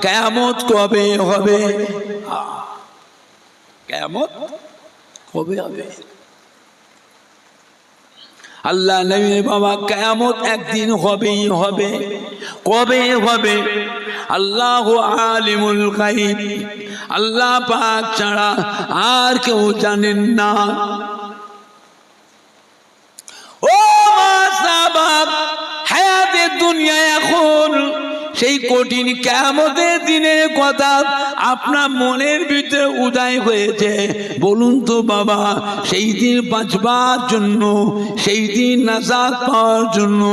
কিয়ামত কবে হবে? কিয়ামত কবে হবে? আল্লাহ নবী বাবা কিয়ামত একদিন হবেই হবে। কবে হবে? আল্লাহু আলিমুল গায়ব, আল্লাহ পাক ছাড়া আর কেউ জানেন না। ও মা সাহাব, হায়াতে দুনিয়া এখন সেই কঠিন কিয়ামতের দিনের কথা আপনার মনের ভিতরে উদয় হয়েছে। বলুন তো বাবা, সেই দিন বাঁচবার জন্য, সেই দিন নাজাত পাওয়ার জন্য,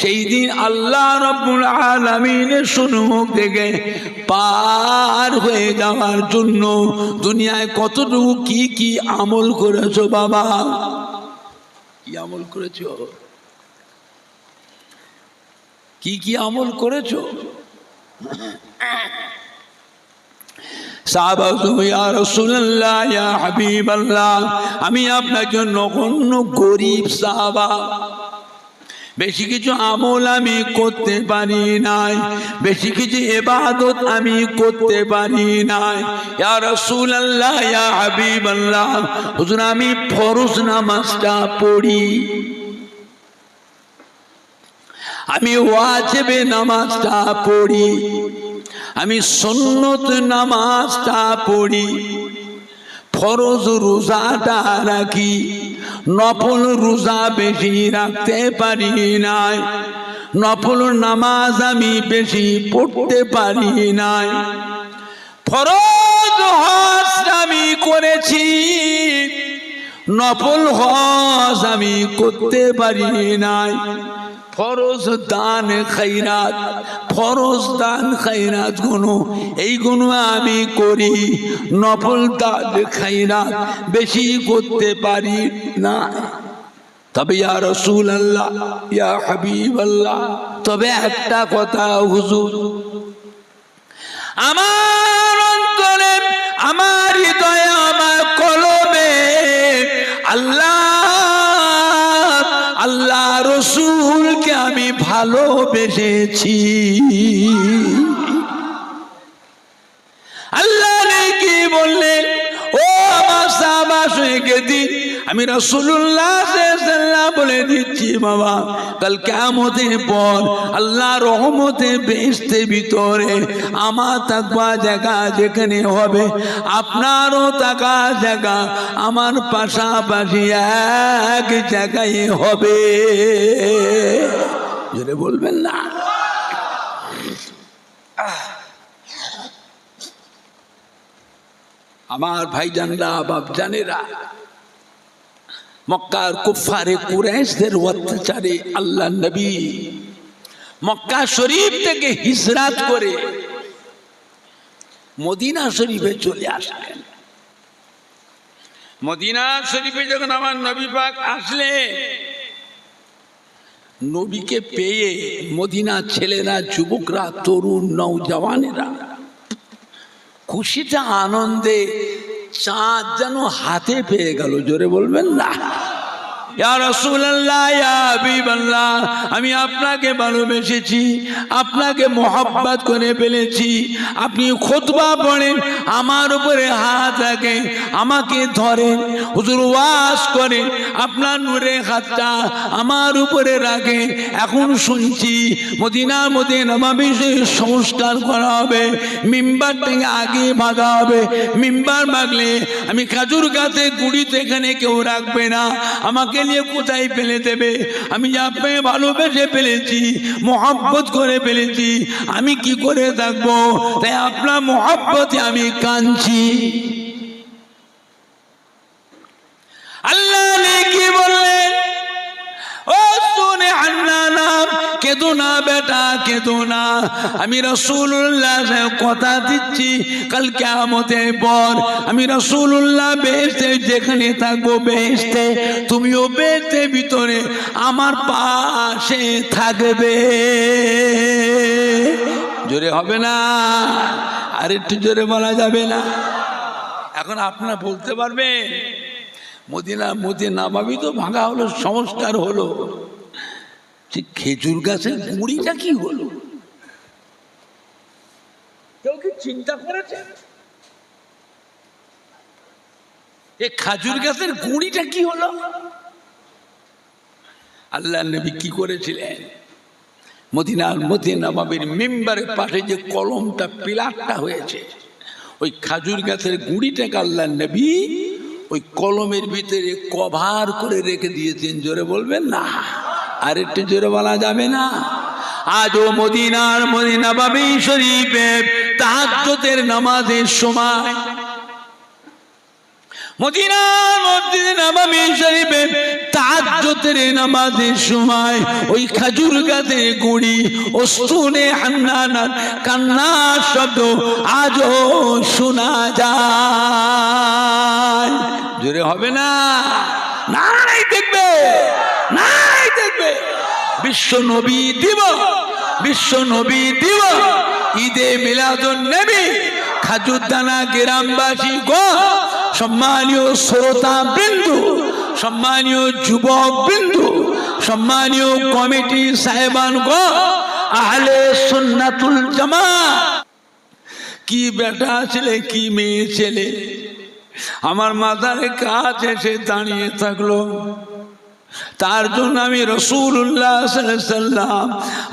সেই দিন আল্লাহ রাব্বুল আলামিনের সম্মুখ থেকে পার হয়ে যাওয়ার জন্য দুনিয়ায় কতটুকু কি কি আমল করেছো বাবা? কি আমল করেছো? কি কি আমল করেছো? সাহাবা ইয়া রাসূলুল্লাহ, ইয়া হাবিবাল্লাহ, আমি আপনার জন্য অন্য গরিব সাহাবা, বেশি কিছু আমল আমি করতে পারি নাই, বেশি কিছু ইবাদত আমি করতে পারি নাই। ইয়া রাসূলুল্লাহ, ইয়া হাবিবাল্লাহ, হুজুর আমি ফরজ নামাজটা পড়ি, আমি ওয়াজিবে নামাজটা পড়ি, আমি সুন্নত নামাজটা পড়ি, ফরজ রোজাটা রাখি, নফল রোজা বেশি রাখতে পারি নাই, নফল নামাজ আমি বেশি পড়তে পারি নাই। ফরজ হজ আমি করেছি, নফল হজ আমি করতে পারি নাই। ফরজ দান খায়রাত, ফরজ দান খায়রাত গুলো এই গুলো আমি করি, নফল দান খায়রাত বেশি করতে পারি না। তবে ইয়া রাসূলুল্লাহ, ইয়া হাবিবাল্লাহ, তবে একটা কথা হুজুর, আমার অন্তরে, আমার হৃদয়ে, আমার কলবে আল্লাহ রসুলকে আমি ভালোবেসেছি। আল্লাহ কি বললেন? ও আমার সাহাবা শুনে দিন, আমি রাসূলুল্লাহ সাল্লাল্লাহু বলে দিচ্ছি বাবা, কাল কিয়ামতের পর আল্লাহ রহমতে বেহেশতের ভিতরে আমার তাকওয়া জায়গা যেখানে হবে, আপনারও তাকা জায়গা আমার পাশাপাশি এক জায়গায় হবে। জোরে বলবেন না? আমার ভাইজানরা, বাপজানেরা, মক্কার কুফারে কুরাইশদের অত্যাচারে আল্লাহ নবী মক্কা শরীফ থেকে হিজরত করে মদিনা শরীফে চলে আসলেন। মদিনা শরীফে যখন আমার নবী পাক আসলে, নবীকে পেয়ে মদিনা ছেলেরা, যুবকরা, তরুণ নওজওয়ানেরা খুশিতে আনন্দে চাঁদ যেন হাতে পেয়ে গেল। জোরে বলবেন না? ইয়া রাসূলুল্লাহ, ইয়া হাবিবাল্লাহ, আমি আপনাকে ভালোবেসেছি, আপনাকে মোহাব্বত করে ফেলেছি। আপনি খুতবা পড়েন, আমার উপরে হাত রাখেন, আমাকে ধরেন, হুজুর ওয়াজ করেন, আপনার নূরে হাতটা আমার উপরে রাখেন। এখন শুনছি মদিনার মধ্যে নববী সংস্কার করা হবে, মিম্বার থেকে আগে ভাগা হবে। মিম্বার ভাগলে আমি খাজুর গাছে গুড়িতে এখানে কেউ রাখবে না, আমাকে নিয়ে কোথায় ফেলে দেবে? আমি আপনাকে ভালোবেসে ফেলেছি, মোহাব্বত করে ফেলেছি, আমি কি করে থাকবো? তাই আপনার মোহাব্বতে আমি কাঁদছি। আল্লাহ কি বললেন? ও শুনে হান্নানা, কেঁদো না বেটা, কেঁদো না। আমি রাসূলুল্লাহ কথা দিচ্ছি, কাল কিয়ামতের পর আমি রাসূলুল্লাহ বেহেশতে যেখানে থাকবো, বেহেশতে তুমিও বেহেশতের ভিতরে আমার পাশে থাকবে। জোরে হবে না? আর একটু জোরে বলা যাবে না? এখন আপনারা বলতে পারবেন, মদিনা নববী তো ভাঙা হলো, সংস্কার হলো, খেজুর গাছের গুঁড়িটা কি হলো? কেউ কি চিন্তা করেছে এই খাজুর গাছের গুঁড়িটা কি হলো? আল্লাহ নবী কি করেছিলেন? মদিনার মধ্যে নববীর মিম্বারের পাশে যে কলমটা পিলারটা হয়েছে, ওই খাজুর গাছের গুঁড়িটাকে আল্লাহ নবী ওই কলমের ভিতরে কভার করে রেখে দিয়েছেন। জোরে বলবেন না, আর একটু জোরে বলা যাবে না? আজও মদিনার নববী শরীফে তাহাজ্জুদের নামাজের সময়, মদিনার মসজিদে নববী শরীফে তাহাজ্জুদের নামাজের সময় ওই খাজুর গাছের গুঁড়ি ওস্তুনে হান্নানার কান্নার শব্দ আজও শোনা যায়। জোরে হবে না? নাই দেখবে, নাই দেখবে। বিশ্ব নবী দিবস, ঈদে মিলাদুন নবী, খাজুরদানা গ্রামবাসী গো, সম্মানীয় শ্রোতা বিন্দু, সম্মানীয় যুবক বিন্দু, সম্মানীয় কমিটি সাহেবান গো, আহলে সুন্নাতুল জামাত, কি বেটা ছেলে কি মেয়ে ছেলে আমার মাথার কাছে এসে দাঁড়িয়ে থাকলো, তার জন্য আমি রাসূলুল্লাহ সাল্লাল্লাহু আলাইহি ওয়াসাল্লাম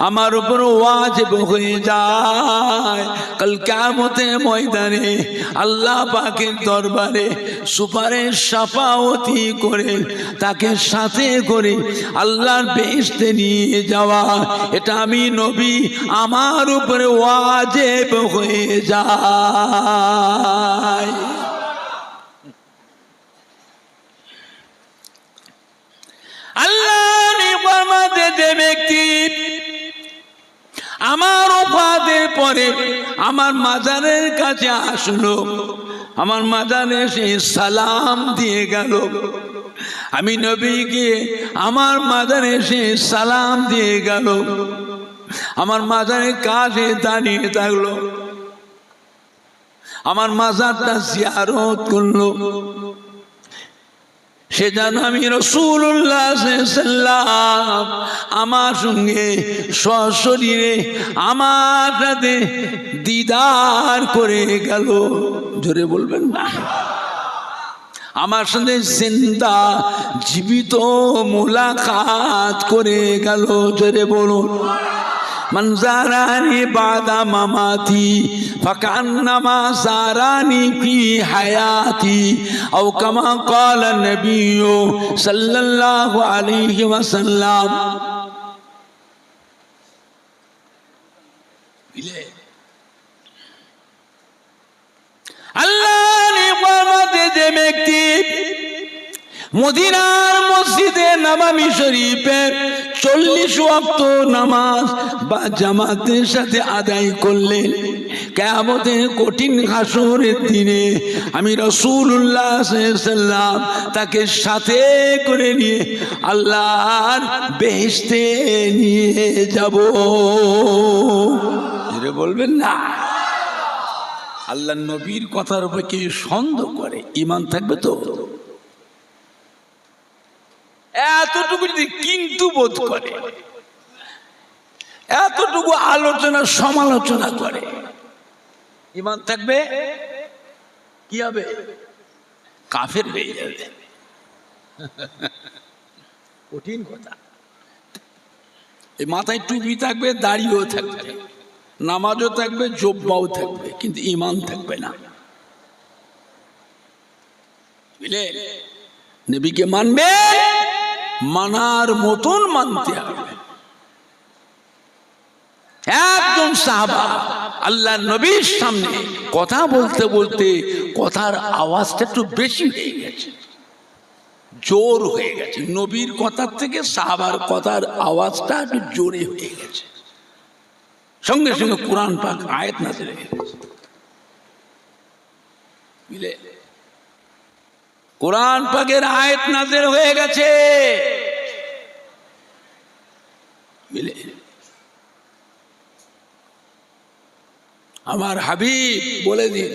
আমার উপর ওয়াজিব হয়ে যায় কাল কিয়ামতের ময়দানে আল্লাহ পাকের দরবারে সুপারিশ শাফাওয়াতি করে তাকে সাথে করে আল্লাহর বেহেশতে নিয়ে যাওয়া। এটা আমি নবী আমার উপরে ওয়াজিব হয়ে যায়। আল্লাহ নিয়ামতে যে ব্যক্তি আমার ওফাতের পরে আমার মাজারের কাছে আসলো, আমার মাজারে এসে সালাম দিয়ে গেল, আমি নবীকে আমার মাজারে এসে সালাম দিয়ে গেল, আমার মাজারের কাছে দাঁড়িয়ে থাকলো, আমার মাজারটা জিয়ারত করলো, সে যেন আমি রাসূলুল্লাহ সাল্লাল্লাহু আলাইহি ওয়াসাল্লাম আমার সঙ্গে সশরীরে আমার সাথে দিদার করে গেল। জোরে বলবেন না? আমার সাথে জিন্দা জীবিত মুলাকাত করে গেল। জোরে বলুন। মান জারানি বাদা মামাতি ফাকান্নামা জারানি ফি হায়াতি আও কামা ক্বালা নবী সাল্লাল্লাহু আলাইহি ওয়াসাল্লাম। আল্লাহ নিয়ামতে যে ব্যক্তি মদিনার মসজিদে নববী শরীফের 40 ওয়াক্ত নামাজ বা জামাতের সাথে আদায় করলেন, কিয়ামতের কঠিন হাসরের দিনে আমি রাসূলুল্লাহ সাল্লাল্লাহু আলাইহি ওয়াসাল্লাম তাকে সাথে করে নিয়ে আল্লাহর বেহেশতে নিয়ে যাব। জোরে বলবেন না? আল্লাহর নবীর কথার উপর কেউ সন্দেহ করে ঈমান থাকবে তো? এতটুকু যদি কিন্তু বোধ করে, এতটুকু আলোচনা সমালোচনা করে, ঈমান থাকবে? কি হবে? কাফের হয়ে যাবে। কঠিন কথা। এই মাথায় টুপি থাকবে, দাড়িও থাকবে, নামাজও থাকবে, জব্বাও থাকবে, কিন্তু ঈমান থাকবে না। বুঝলে? নবীকে মানবে, মানার মতন মানতে হবে। একজন সাহাবা আল্লাহ নবীর সামনে কথা বলতে বলতে কথার আওয়াজটা একটু বেশি হয়ে গেছে, জোর হয়ে গেছে। নবীর কথার থেকে সাহাবার কথার আওয়াজটা একটু জোরে হয়ে গেছে। সঙ্গে সঙ্গে কুরআন পাক আয়াত নাযিল হয়ে গেছে। বুঝলে? কুরআন পাকের আয়াত নাযিল হয়ে গেছে। বুঝলে? আমার হাবিব বলে দিন,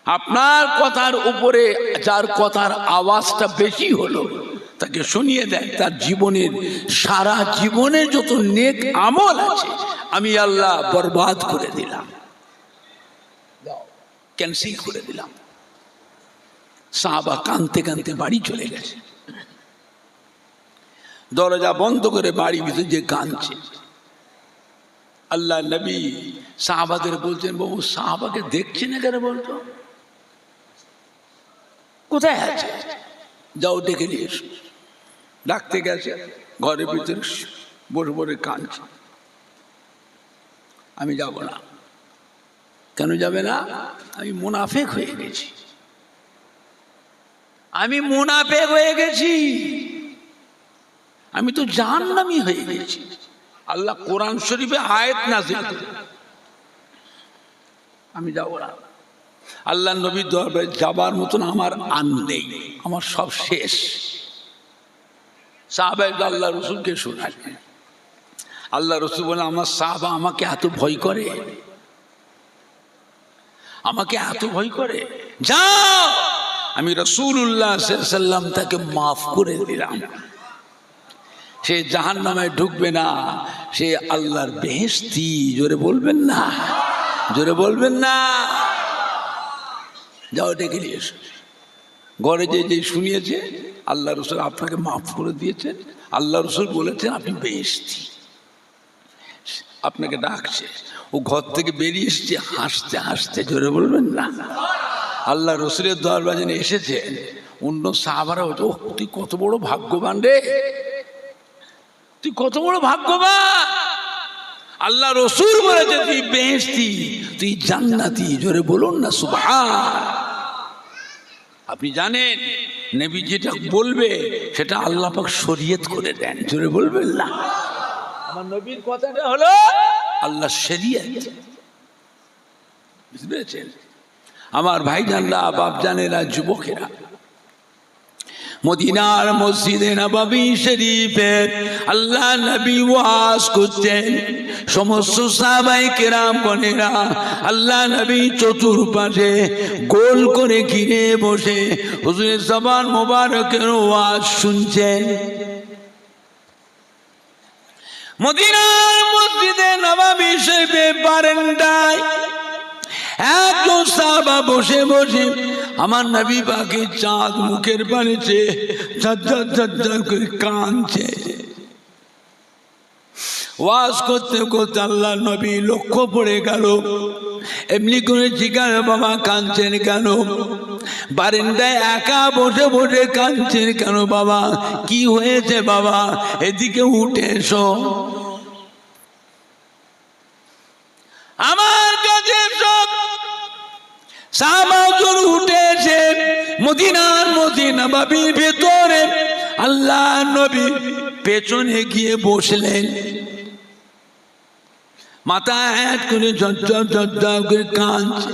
আপনার কথার উপরে যার কথার আওয়াজটা বেশি হলো তাকে শুনিয়ে দেয় তার জীবনের সারা জীবনের যত নেক আমল আছে আমি আল্লাহ বরবাদ করে দিলাম। দাও, ক্যান্সেল করে দিলাম। সাহাবা কাঁদতে কাঁদতে বাড়ি চলে গেছে। দরজা বন্ধ করে বাড়ি ভিতরে যে কাঁদছে। আল্লাহ নবী সাহাবাদের বলছেন, বাবু সাহাবাকে দেখছি না কেন বলতো, কোথায় আছে, যাও ডেকে নিয়ে এসো। ডাকতে গেছে, ঘরের ভিতরে বসে বসে কাঁদছে। আমি যাব না। কেন যাবে না? আমি মুনাফেক হয়ে গেছি, আমি মুনাফেক হয়ে গেছি, আমি তো জাহান্নামী হয়ে গেছি। আল্লাহ কোরআন শরীফে আয়াত নাযিল, আমি যাব না। আল্লাহ নবীর দরবারে যাবার মতন আমার আর নেই, আমার সব শেষ। সাহাবায়ে আল্লাহ রসুলকে শোনায়। আল্লাহ রসুল বলে, আমার সাহাবা আমাকে এত ভয় করে, আমাকে এত ভয় করে, যাও আমি রাসূলুল্লাহ সাল্লাল্লাহু আলাইহি ওয়াসাল্লাম তাকে মাফ করে দিলাম। সে জাহান্নামে ঢুকবে না, সে আল্লাহর বেহেশতি। জোরে বলবেন না, জোরে বলবেন না। যাও ডেকে নিয়ে এসো। ঘরে যে শুনিয়েছে, আল্লাহ রসুল আপনাকে মাফ করে দিয়েছেন, আল্লাহ রসুল বলেছেন আপনি বেহেশতি, আপনাকে ডাকছে। ও ঘর থেকে বেরিয়ে এসেছে হাসতে হাসতে। জোরে বলবেন না। আল্লাহ রসুলের দরবারে এসেছে, অন্য সাহাবারা হতো, তুই কত বড় ভাগ্যবান রে, তুই কত বড় ভাগ্যবান। আল্লাহ রসুল বলেছে তুই বেহেশতি, তুই জান্নাতি। জোরে বলুন না সুবহান। আপনি জানেন নবী যেটা বলবে সেটা আল্লাহ পাক শরীয়ত করে দেন। জোরে বলবেন না। আমার নবীর কথাটা হলো আল্লাহ শরীয়ত। বুঝতে পেরেছেন? আমার ভাইজানরা, বাপজানেরা, যুবকেরা, মদিনার মসজিদে নববী শরীফে আল্লাহ নবী ওয়াজ করতেন। সমস্ত সাহাবায়ে কেরাম গণেরা আল্লাহ নবী চতুর্পাশে গোল করে ঘিরে বসে হুজুরের জবান মোবারকের ওয়াজ শুনছেন। মদিনার মসজিদে নববী শরীফে বারান্দায় একজন সাহাবা বসে বসে আমার নবী পাকের চাঁদ মুখের পানিতে ঝরঝর ঝরঝর করে কাঁদছে। ওয়াজ করতে করতে আল্লাহ নবী লক্ষ্য পড়ে গেল। এমনি করে জিজ্ঞাসা, বাবা কাঁদছেন কেন? বারান্দায় একা বসে বসে কাঁদছেন কেন বাবা? কি হয়েছে বাবা? এদিকে উঠে এসো, আমার কাছে সব সাহাবাজন উঠে এসে মদিনার মসজিদ নববীর ভেতরে আল্লাহ নবী পেছনে গিয়ে বসলেন। মাথা হেঁট করে ঝরঝর ঝরঝর করে কাঁদছে।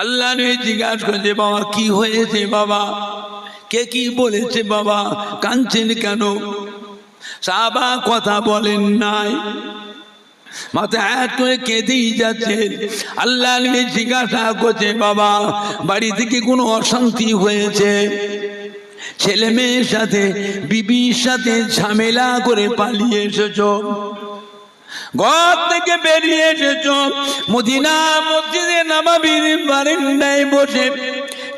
আল্লাহ নবী জিজ্ঞাসা করছে, বাবা কি হয়েছে বাবা? কে কি বলেছে বাবা? কাঁদছেন কেন? সাহাবা কথা বলেন নাই, মাথা হাত করে কেঁদেই যাচ্ছে। আল্লাহ নবী জিজ্ঞাসা করছে, বাবা বাড়ি থেকে কোনো অশান্তি হয়েছে? ছেলে মেয়ের সাথে, বিবির সাথে ঝামেলা করে পালিয়ে এসেছো, ঘর থেকে বেরিয়ে এসেছো, মদিনা মসজিদে নববীর বারান্দায় বসে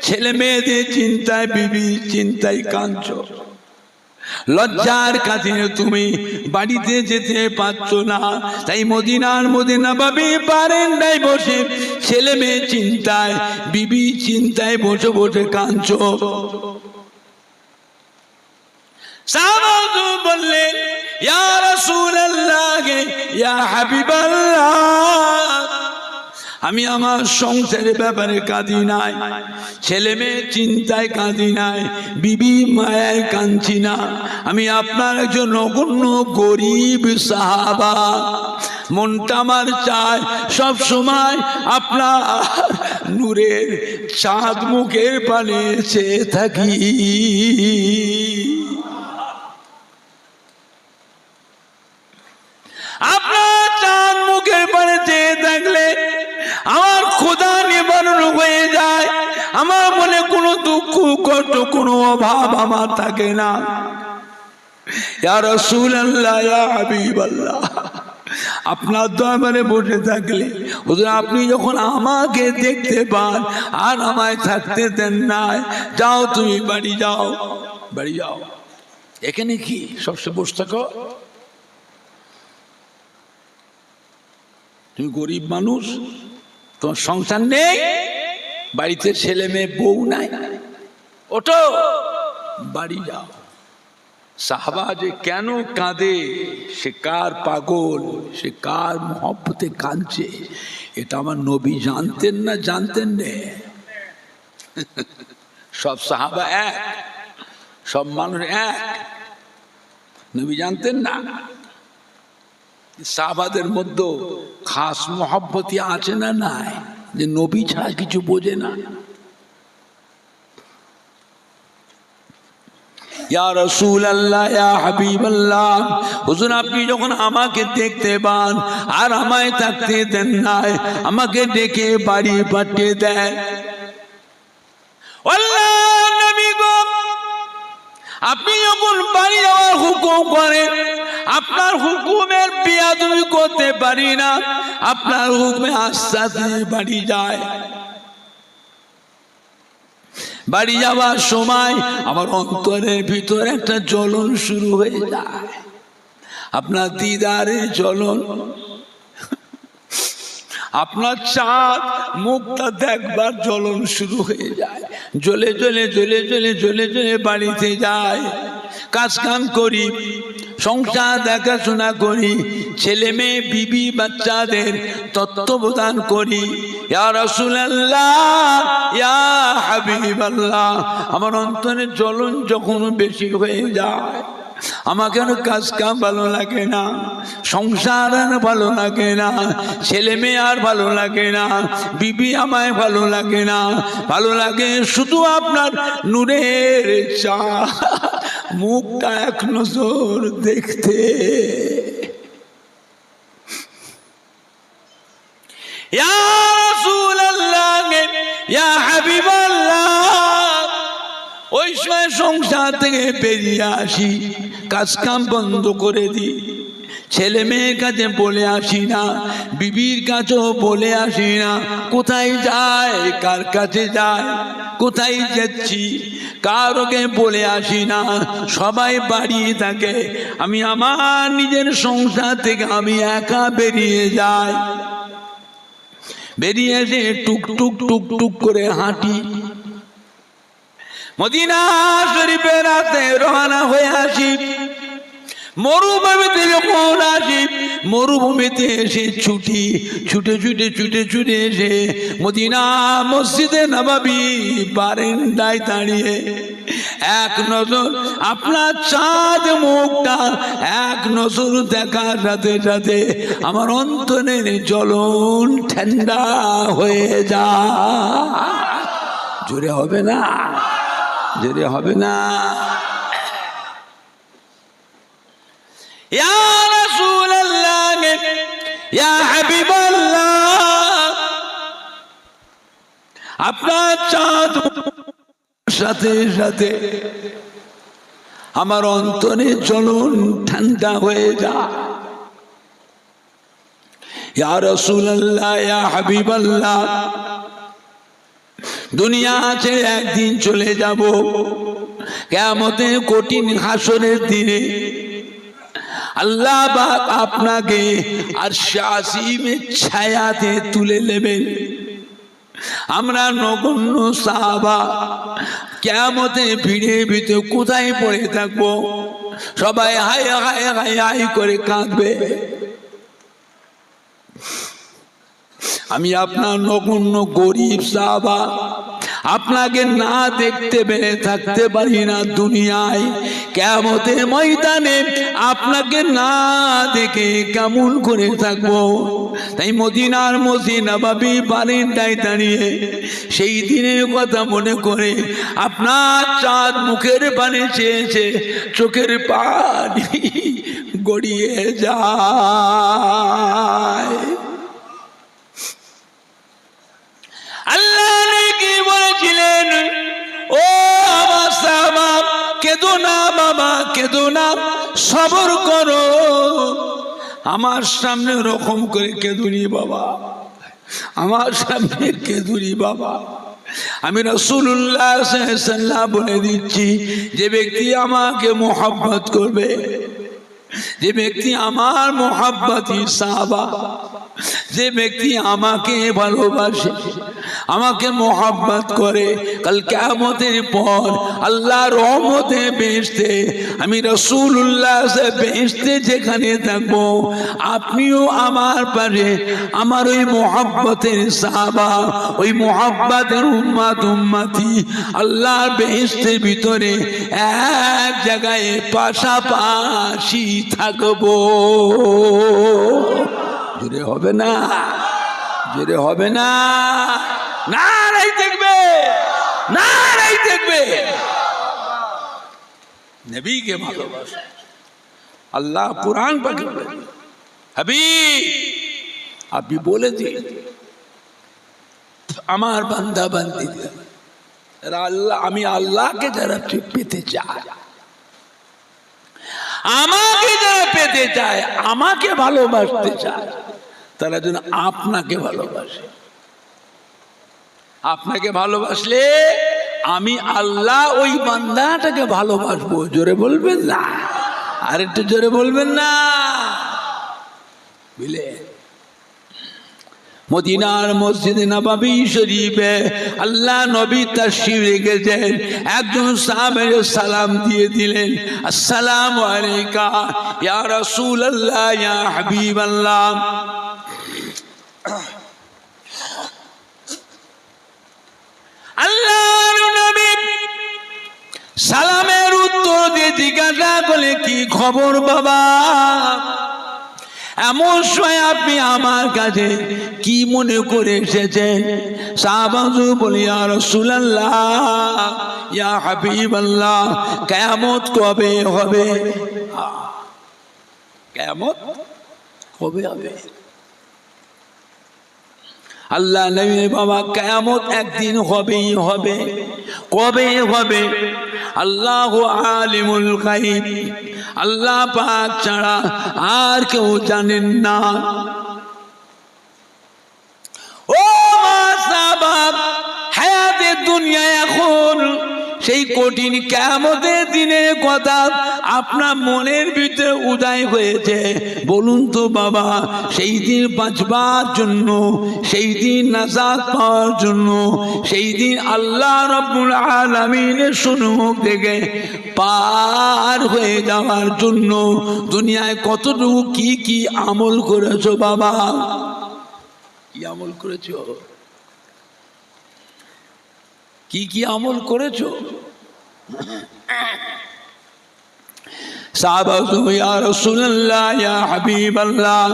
ছেলে মেয়েদের চিন্তায়, বিবির চিন্তায় কাঁদছো। লজ্জার কারণে তুমি বাড়িতে যেতে পারছো না, তাই মদিনার মধ্যে নববী বারান্দায় বসে ছেলে মেয়ে চিন্তায়, বিবি চিন্তায় বসে বসে কাঁদছো। সাহাবাগণ বললেন, ইয়া রাসূলুল্লাহ, ইয়া হাবিবাল্লাহ, আমি আমার সংসারের ব্যাপারে কাঁদি নাই, ছেলে মেয়ে চিন্তায় কাঁদি নাই, বিবি মায়ায় কাঁদছি না। আমি আপনার একজন নগণ্য গরিব সাহাবা, মনটা আমার চায় সব সময় আপনার নূরের চাঁদ মুখের পানে চেয়ে থাকি। আপনার চাঁদ মুখের পানে চেয়ে থাকলে আমার ক্ষুধা নিবারণ হয়ে যায়, আমার মনে কোনো দুঃখ কষ্ট কোনো অভাব আমার থাকে না। ইয়া রাসূলুল্লাহ, ইয়া হাবিবাল্লাহ, আপনার দরবারে বসে থাকলে হুজুর আপনি যখন আমাকে দেখতে পান আর আমায় থাকতে দেন না, যাও তুমি বাড়ি যাও, বাড়ি যাও। এখানে কি সবসময় বসে থাকো? তুমি গরিব মানুষ, তোমার সংসার নেই, বাড়িতে ছেলে মেয়ে বউ নাই, ওঠো বাড়ি যাও। সাহাবা যে কেন কাঁদে, সে কার পাগল, সে কার মহব্বতে কাঁদছে, এটা আমার নবী জানতেন না? জানতেন না? সব সাহাবা এক, সব মানুষ এক, নবী জানতেন না? সাহাবাদের মধ্যে খাস মহব্বতি আছে না নাই, যে নবী ছাড়া কিছু বোঝে না? ইয়া রাসূলুল্লাহ, ইয়া হাবিবাল্লাহ, হুজুর আপনি যখন আমাকে দেখতে পান আর আমায় থাকতে দেন না, আমাকে ডেকে বাড়ি পাঠিয়ে দেন। আল্লাহর নবী গো, আপনি যখন বাড়ি যাওয়ার হুকুম করেন, আপনার হুকুমের বেয়াদবি করতে পারি না, আপনার হুকুমে আস্তে আস্তে বাড়ি যায়। বাড়ি যাওয়ার সময় আমার অন্তরের ভিতরে একটা জ্বলন শুরু হয়ে যায়, আপনার দিদারে জ্বলন, আপনার চাঁদ মুখটা দেখবার জ্বলন শুরু হয়ে যায়। জ্বলে জ্বলে জ্বলে জ্বলে জ্বলে জ্বলে বাড়িতে যায়, কাজ কাম করি, সংসার দেখাশোনা করি, ছেলে মেয়ে বিবি বাচ্চাদের তত্ত্বাবধান করি। ইয়া রাসূলুল্লাহ, ইয়া হাবিবাল্লাহ, আমার অন্তরের জ্বলন যখন বেশি হয়ে যায়, আমাকে আর কাজ কাম ভালো লাগে না, সংসার আর ভালো লাগে না, ছেলে মেয়ে আর ভালো লাগে না, বিবি আমায় ভালো লাগে না, ভালো লাগে শুধু আপনার নূরের চা মুখটা এক নজর দেখতে। ইয়া রাসূলুল্লাহ, ইয়া হাবিবাল্লাহ, ওই সময় সংসার থেকে বেরিয়ে আসি, কাজ কাম বন্ধ করে দিই, ছেলে মেয়ের কাছে বলে আসি না, বিবির কাছেও বলে আসি না, কোথায় যায়, কার কাছে যায়, কোথায় যাচ্ছি কারোকে বলে আসি না, সবাই বাড়ি থাকে, আমি আমার নিজের সংসার থেকে আমি একা বেরিয়ে যাই। বেরিয়ে এসে টুক টুক টুক টুক করে হাঁটি, মদিনা শরীফের রাতে রওনা হয়ে আসি। মরুভূমিতে যখন আসি, মরুভূমিতে এসে ছুটি, ছুটে ছুটে ছুটে ছুটে এসে মদিনা মসজিদে নববী বারান্দায় দাঁড়িয়ে এক নজর আপনার চাঁদ মুখটা এক নজর দেখার সাথে সাথে আমার অন্তরের জ্বলন ঠান্ডা হয়ে যায়। জোরে হবে না? জোরে হবে না? ইয়া রাসূলুল্লাহ, ইয়া হাবিবাল্লাহ, আপনার চাঁদ সাথে সাথে আমার অন্তরে জ্বলন ঠান্ডা হয়ে যায়। ইয়া রাসূলুল্লাহ, ইয়া হাবিবাল্লাহ, দুনিয়া আছে, একদিন চলে যাব, কিয়ামতের কঠিন হাসরের দিনে আল্লাহ পাক আপনাকে আরশে আসিমের ছায়াতে তুলে নেবেন। আমরা নগণ্য সাহাবা কিয়ামতে ভিড়ে ভিতরে কোথায় পড়ে থাকবো? সবাই হায় হায় হায় হায় করে কাঁদবে। আমি আপনার নগণ্য গরিব সাহাবা, আপনাকে না দেখতে পেরে থাকতে পারি না দুনিয়ায়, কিয়ামতের ময়দানে আপনাকে না দেখে কেমন করে থাকবো? তাই মদিনার মসজিদ নববী বারান্দায় দাঁড়িয়ে সেই দিনের কথা মনে করে আপনার চাঁদ মুখের পানে চেয়েছে, চোখের পানি গড়িয়ে যায়। আল্লাহ কি বলেছিলেন? ও আমার সাহাবা, কেঁদো না বাবা, কেঁদো না, সবর করো, আমার সামনে রকম করে কেঁদুনি বাবা, আমার সামনে কেঁদুনি বাবা। আমি রাসূলুল্লাহ সাল্লাল্লাহু আলাইহি ওয়াসাল্লাম বলে দিচ্ছি, যে ব্যক্তি আমাকে মোহাব্বত করবে, যে ব্যক্তি আমার মোহাব্বতি সাহাবা, যে ব্যক্তি আমাকে ভালোবাসে, আমাকে মোহাব্বত করে, কাল কিয়ামতের পর আল্লাহর রহমতে বেহেশতে, আমি রাসূলুল্লাহ বেহেশতে যেখানে থাকবো, আপনিও আমার পাশে আমার ওই মোহাব্বতের সাহাবা, ওই মোহাব্বতের উম্মত উম্মতি আল্লাহর বেহেশতের ভিতরে এক জায়গায় পাশাপাশি থাকবো। জোরে হবে না? জোরে হবে না? নারাই দেখবে, নারাই দেখবে। নবীকে ভালোবাসা, আল্লাহ কুরআন পাকে বলেছেন, হাবিব আপনি বলে দিন আমার বান্দা বান্দীদের, আল্লাহ আমি আল্লাহকে যারা পেতে চাই, আমাকে যারা পেতে চায়, আমাকে ভালোবাসতে চায়, তারা যেন আপনাকে ভালোবাসে। আপনাকে ভালোবাসলে আমি আল্লাহ ওই বান্দাটাকে ভালোবাসবো। জোরে বলবেন না? আর একটু জোরে বলবেন না? বুঝলে, মদিনার মসজিদে নববী শরীফে আল্লাহ নবী তাশরীফ রেখেছেন। একজন সাহাবী সালাম দিয়ে দিলেন, আসসালামু আলাইকা ইয়া রাসূলুল্লাহ ইয়া হাবিবাল্লাহ। আল্লাহর নবী সালামের উত্তর দিয়ে জিজ্ঞাসা করলে, কি খবর বাবা? এমন সময় আপনি আমার কাছে কি মনে করে এসেছেন? সাহাবাজু বলি, ইয়া রাসূলুল্লাহ ইয়া হাবিবাল্লাহ, কিয়ামত কবে হবে? কিয়ামত কবে হবে? আল্লাহ নবী, বাবা কিয়ামত একদিন হবেই হবে। কবে হবে? আল্লাহু আলিমুল গায়ব, আল্লাহ পাক ছাড়া আর কেউ জানেন না। ও মা সাহাবা, হায়াতে দুনিয়া এখন সেই কঠিন কিয়ামতের দিনের কথা আপনার মনের ভিতরে উদয় হয়েছে। বলুন তো বাবা, সেই দিন বাঁচবার জন্য, সেই দিন নাজাত পাওয়ার জন্য, সেই দিন আল্লাহ রাব্বুল আলামিনের সম্মুখ থেকে পার হয়ে যাওয়ার জন্য দুনিয়ায় কতটুকু কি কি আমল করেছো বাবা? কি আমল করেছো? কি কি আমল করেছো? সাহাবা, ইয়া রাসূলুল্লাহ ইয়া হাবিবাল্লাহ,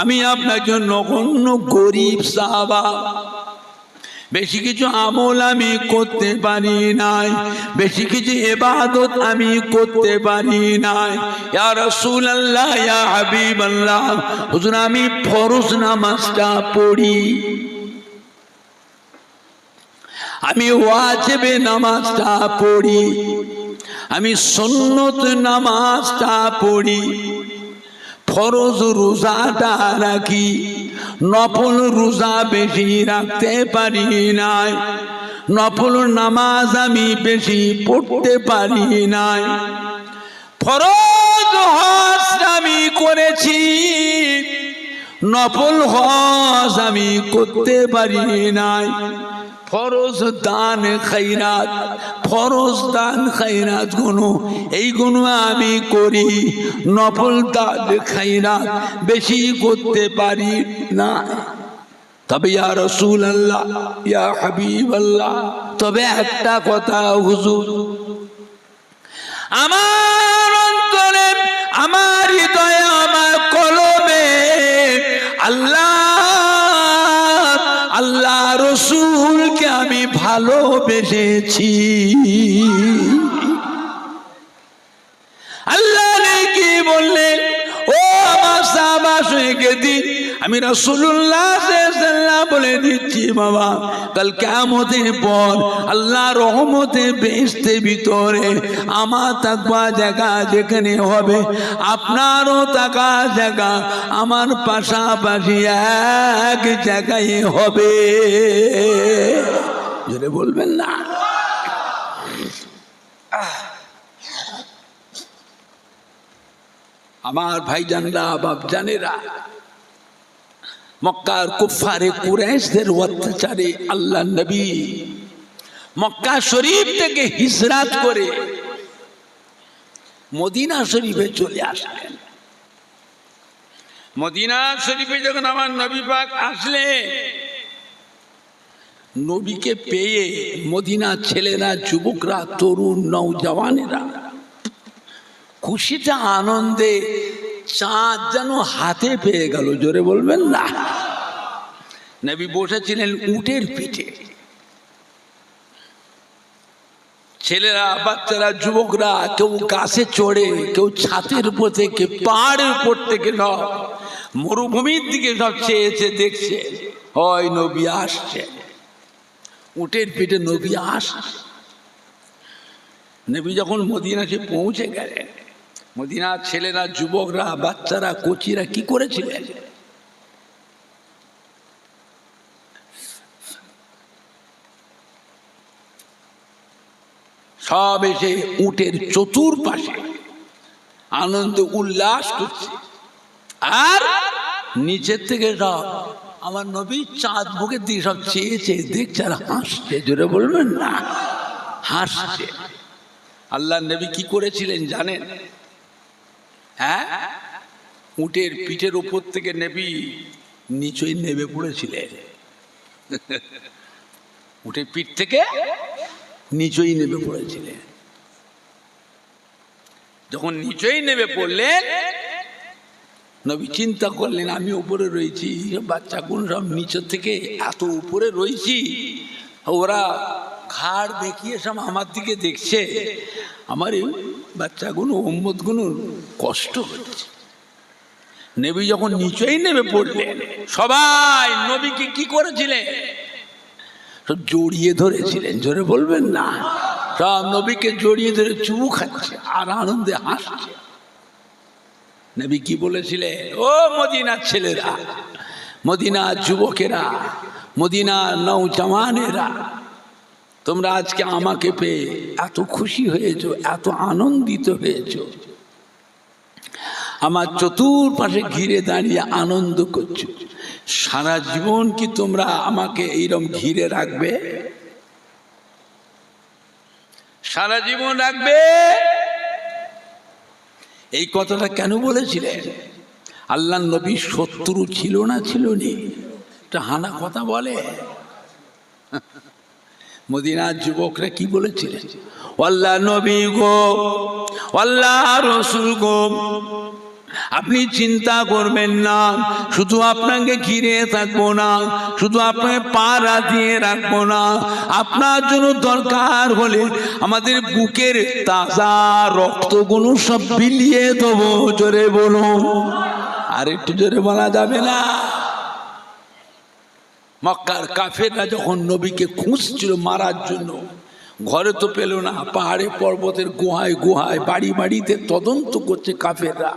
আমি আপনার জন্য নগণ্য গরিব সাহাবা, বেশি কিছু আমল আমি করতে পারি নাই, বেশি কিছু ইবাদত আমি করতে পারি নাই। ইয়া রাসূলুল্লাহ ইয়া হাবিবাল্লাহ, হুজুর আমি ফরজ নামাজটা পড়ি, আমি ওয়াজিবে নামাজটা পড়ি, আমি সুন্নত নামাজটা পড়ি, ফরজ রোজাটা রাখি, নফল রোজা বেশি রাখতে পারি নাই, নফল নামাজ আমি বেশি পড়তে পারি নাই, ফরজ হজ আমি করেছি, নফল হজ আমি করতে পারি নাই, ফরজ দান খায়রাত, ফরজ দান খায়রাত গুলো এই গুলো আমি করি, নফল দান খায়রাত বেশি করতে পারি না। তবে ইয়া রাসূলুল্লাহ ইয়া হাবিবাল্লাহ, তবে একটা কথা হুজুর, আমার অন্তরে, আমার হৃদয়ে, আমার কলবে আল্লাহ রসুলকে আমি ভালোবেসেছি। আল্লাহ কি বললেন? ও আমার সাহাবা শুনে রেখে দিন, আমি রাসূলুল্লাহ সাল্লাল্লাহু বলে দিচ্ছি বাবা, কাল কিয়ামতের পর আল্লাহ রহমতে বেহেশতের ভিতরে আমার তাকওয়া জায়গা যেখানে হবে, আপনারও তাকা জায়গা আমার পাশাপাশি এক জায়গায় হবে। জোরে বলবেন না? আমার ভাইজানরা, বাপজানেরা, মক্কার কুফারে কুরাইশদের অত্যাচারে আল্লাহ নবী মক্কা শরীফ থেকে হিজরত করে মদিনা শরীফে চলে আসলেন। মদিনা শরীফে যখন আমার নবী পাক আসলেন, নবীকে পেয়ে মদিনা ছেলেরা, যুবকরা, তরুণ নওজওয়ানেরা খুশিতে আনন্দে চাঁদ যেন হাতে পেয়ে গেল। জোরে বলবেন না? নবী বসেছিলেন উটের পিঠে, ছেলেরা, বাচ্চারা, যুবকরা কেউ গাছে চড়ে, কেউ ছাদের উপর থেকে, পাহাড়ের উপর থেকে, সব মরুভূমির দিকে সব চেয়েছে, দেখছে হয় নবী আসছে। উটের পিঠে নবী আসছে। নবী যখন মদিনাতে পৌঁছে গেলেন, মদিনার ছেলেরা, যুবকরা, বাচ্চারা, কোচিরা কি করেছিলেন? সব এসে উটের চতুর্পাশে আনন্দ উল্লাস করছে, আর নিচের থেকে সব আমার নবী চাঁদ মুখের দিকে সব চেয়েছে, দেখছে আর হাসছে। জোরে বলবেন না? হাসছে। আল্লাহ নবী কি করেছিলেন জানেন? হ্যাঁ, উটের পিঠের উপর থেকে নবী নিচেই নেমে পড়েছিলেন। উটের পিঠ থেকে নিচেই নেমে পড়েছিলেন। যখন নিচেই নেমে পড়লেন, নবী চিন্তা করলেন আমি উপরে রয়েছি, বাচ্চাগুলো সব নিচের থেকে এত উপরে রয়েছি, ওরা ঘাড় দেখিয়ে সব আমার দিকে দেখছে, আমার এই বাচ্চাগুলো, উম্মতগুলো কষ্ট হচ্ছে। নবী যখন নিচেই নেমে পড়লেন, সবাই নবীকে কি করেছিলেন? সব জড়িয়ে ধরেছিলেন। জোরে বলবেন না? সব নবীকে জড়িয়ে ধরে চুমু খাচ্ছে আর আনন্দে হাসছে। নবী কি বলেছিলেন? ও মদিনার ছেলেরা, মদিনার যুবকেরা, মদিনার নওজওয়ানেরা, তোমরা আজকে আমাকে পেয়ে এত খুশি হয়েছো, এত আনন্দিত হয়েছো, আমার চতুর্পাশে ঘিরে দাঁড়িয়ে আনন্দ করছো, সারা জীবন কি তোমরা আমাকে এইরকম ঘিরে রাখবে? সারা জীবন রাখবে? এই কথাটা কেন বলেছিলেন? আল্লাহ নবী শত্রু ছিল না, ছিল নি? এটা হানা কথা বলে। মদিনার যুবকরা কি বলেছিলেন? আল্লাহ নবী গো, আল্লাহ রসুল গো, আপনি চিন্তা করবেন না, শুধু আপনাকে ঘিরে থাকবো না, শুধু আপনাকে পাড়া দিয়ে রাখবো না, আপনার জন্য দরকার হলে আমাদের বুকের তাজা রক্তগুলো সব বিলিয়ে দেবো। জোরে বলুন, আর একটু জোরে বলা যাবে না? মক্কার কাফেররা যখন নবীকে খুঁজছিল মারার জন্য, ঘরে তো পেল না, পাহাড়ে পর্বতের গুহায় গুহায়, বাড়ি বাড়িতে তদন্ত করছে কাফেররা,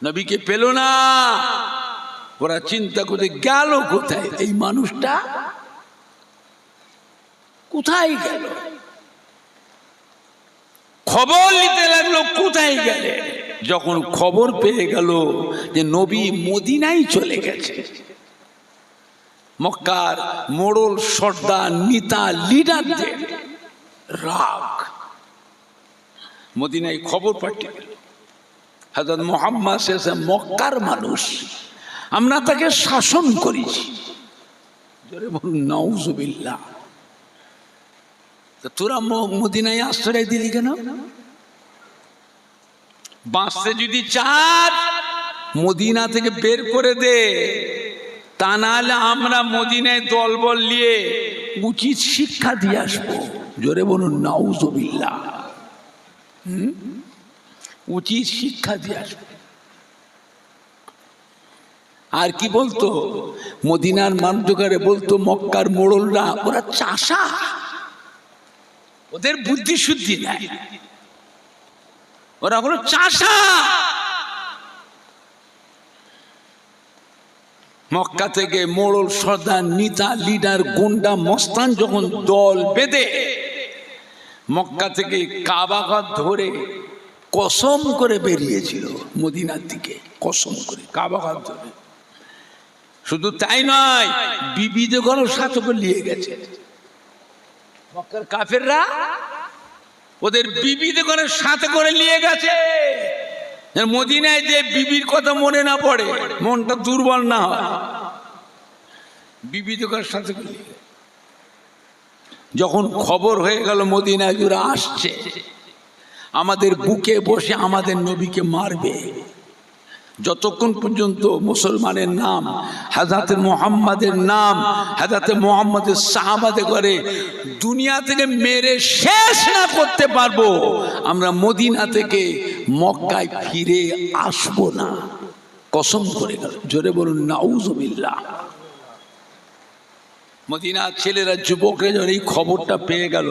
নবীকে পেল না। ওরা চিন্তা করতে গেল কোথায়, এই মানুষটা কোথায় গেল? খবর নিতে লাগলো কোথায় গেলে। যখন খবর পেয়ে গেল যে নবী মদিনায় চলে গেছে, মক্কার মোড়ল, সর্দার, নেতা, লিডারদের রাগ। মদিনায় খবর পাঠিয়ে গেল, হযরত মুহাম্মদ শেষে মক্কার মানুষ, আমরা তাকে শাসন করেছি। জোরে বলুন নাউজুবিল্লাহ। তোরা মদিনায় আশ্রয় দিলি কেন? বাঁচতে যদি চাস মদিনা থেকে বের করে দে, তা নাহলে আমরা মদিনায় দলবল নিয়ে উচিত শিক্ষা দিয়ে আসবো। জোরে বলুন নাউজুবিল্লাহ। উচিত শিক্ষা দিয়ে আসবো। আর কি বলতো, মদিনার মানুষকারে বলতো মক্কার মোড়লরা ওরা চাষা, ওদের বুদ্ধি শুদ্ধি নাই, ওরা হলো চাষা। মক্কা থেকে মোড়ল, সর্দার, নেতা, লিডার, গুন্ডা, মস্তান যখন দল বেঁধে মক্কা থেকে কাবা ঘর ধরে কসম করে বেরিয়েছিল মদিনার দিকে, কসম করে কাবা ঘর ধরে। শুধু তাই নয়, বিবিদের ঘরও সাথে করে নিয়ে গেছে মক্কার কাফেররা, ওদের বিবিদের ঘরের সাথে করে নিয়ে গেছে। মদিনায় যে বিবির কথা মনে না পড়ে, মনটা দুর্বল না হয়, বিবিদের ঘরের সাথে করে নিয়ে গেছে। যখন খবর হয়ে গেল মদিনায় ওরা আসছে, আমাদের বুকে বসে আমাদের নবীকে মারবে, যতক্ষণ পর্যন্ত মুসলমানের নাম, হযরত মুহাম্মাদের নাম, হযরত মুহাম্মাদের সাহাবাতে করে দুনিয়া থেকে মেরে শেষ না করতে পারবো, আমরা মদিনা থেকে মক্কায় ফিরে আসবো না, কসম করে গেল। জোরে বলুন নাউজুবিল্লাহ। মদিনার ছেলেরা, যুবকরা যখন এই খবরটা পেয়ে গেল,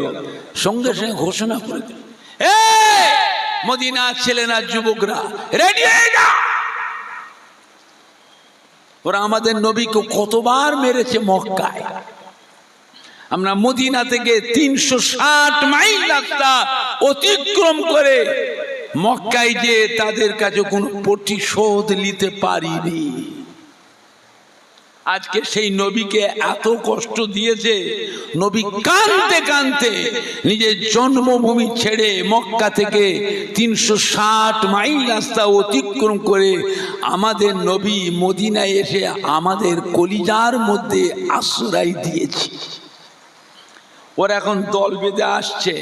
সঙ্গে সঙ্গে ঘোষণা করে দিল, মদিনার ছেলেরা, যুবকরা রেডি হয়ে যা। ওরা আমাদের নবীকে কতবার মেরেছে মক্কায়, আমরা মদিনা থেকে 360 মাইল রাস্তা অতিক্রম করে মক্কায় যে তাদের কাছে কোনো প্রতিশোধ নিতে পারিনি। আজকে সেই নবীকে এত কষ্ট দিয়েছে, নবী কাঁদতে কাঁদতে নিজের জন্মভূমি ছেড়ে মক্কা থেকে 360 মাইল রাস্তা অতিক্রম করে আমাদের নবী মদিনায় এসে আমাদের কলিজার মধ্যে আশ্রয় দিয়েছে। ওরা এখন দল বেঁধে আসছে,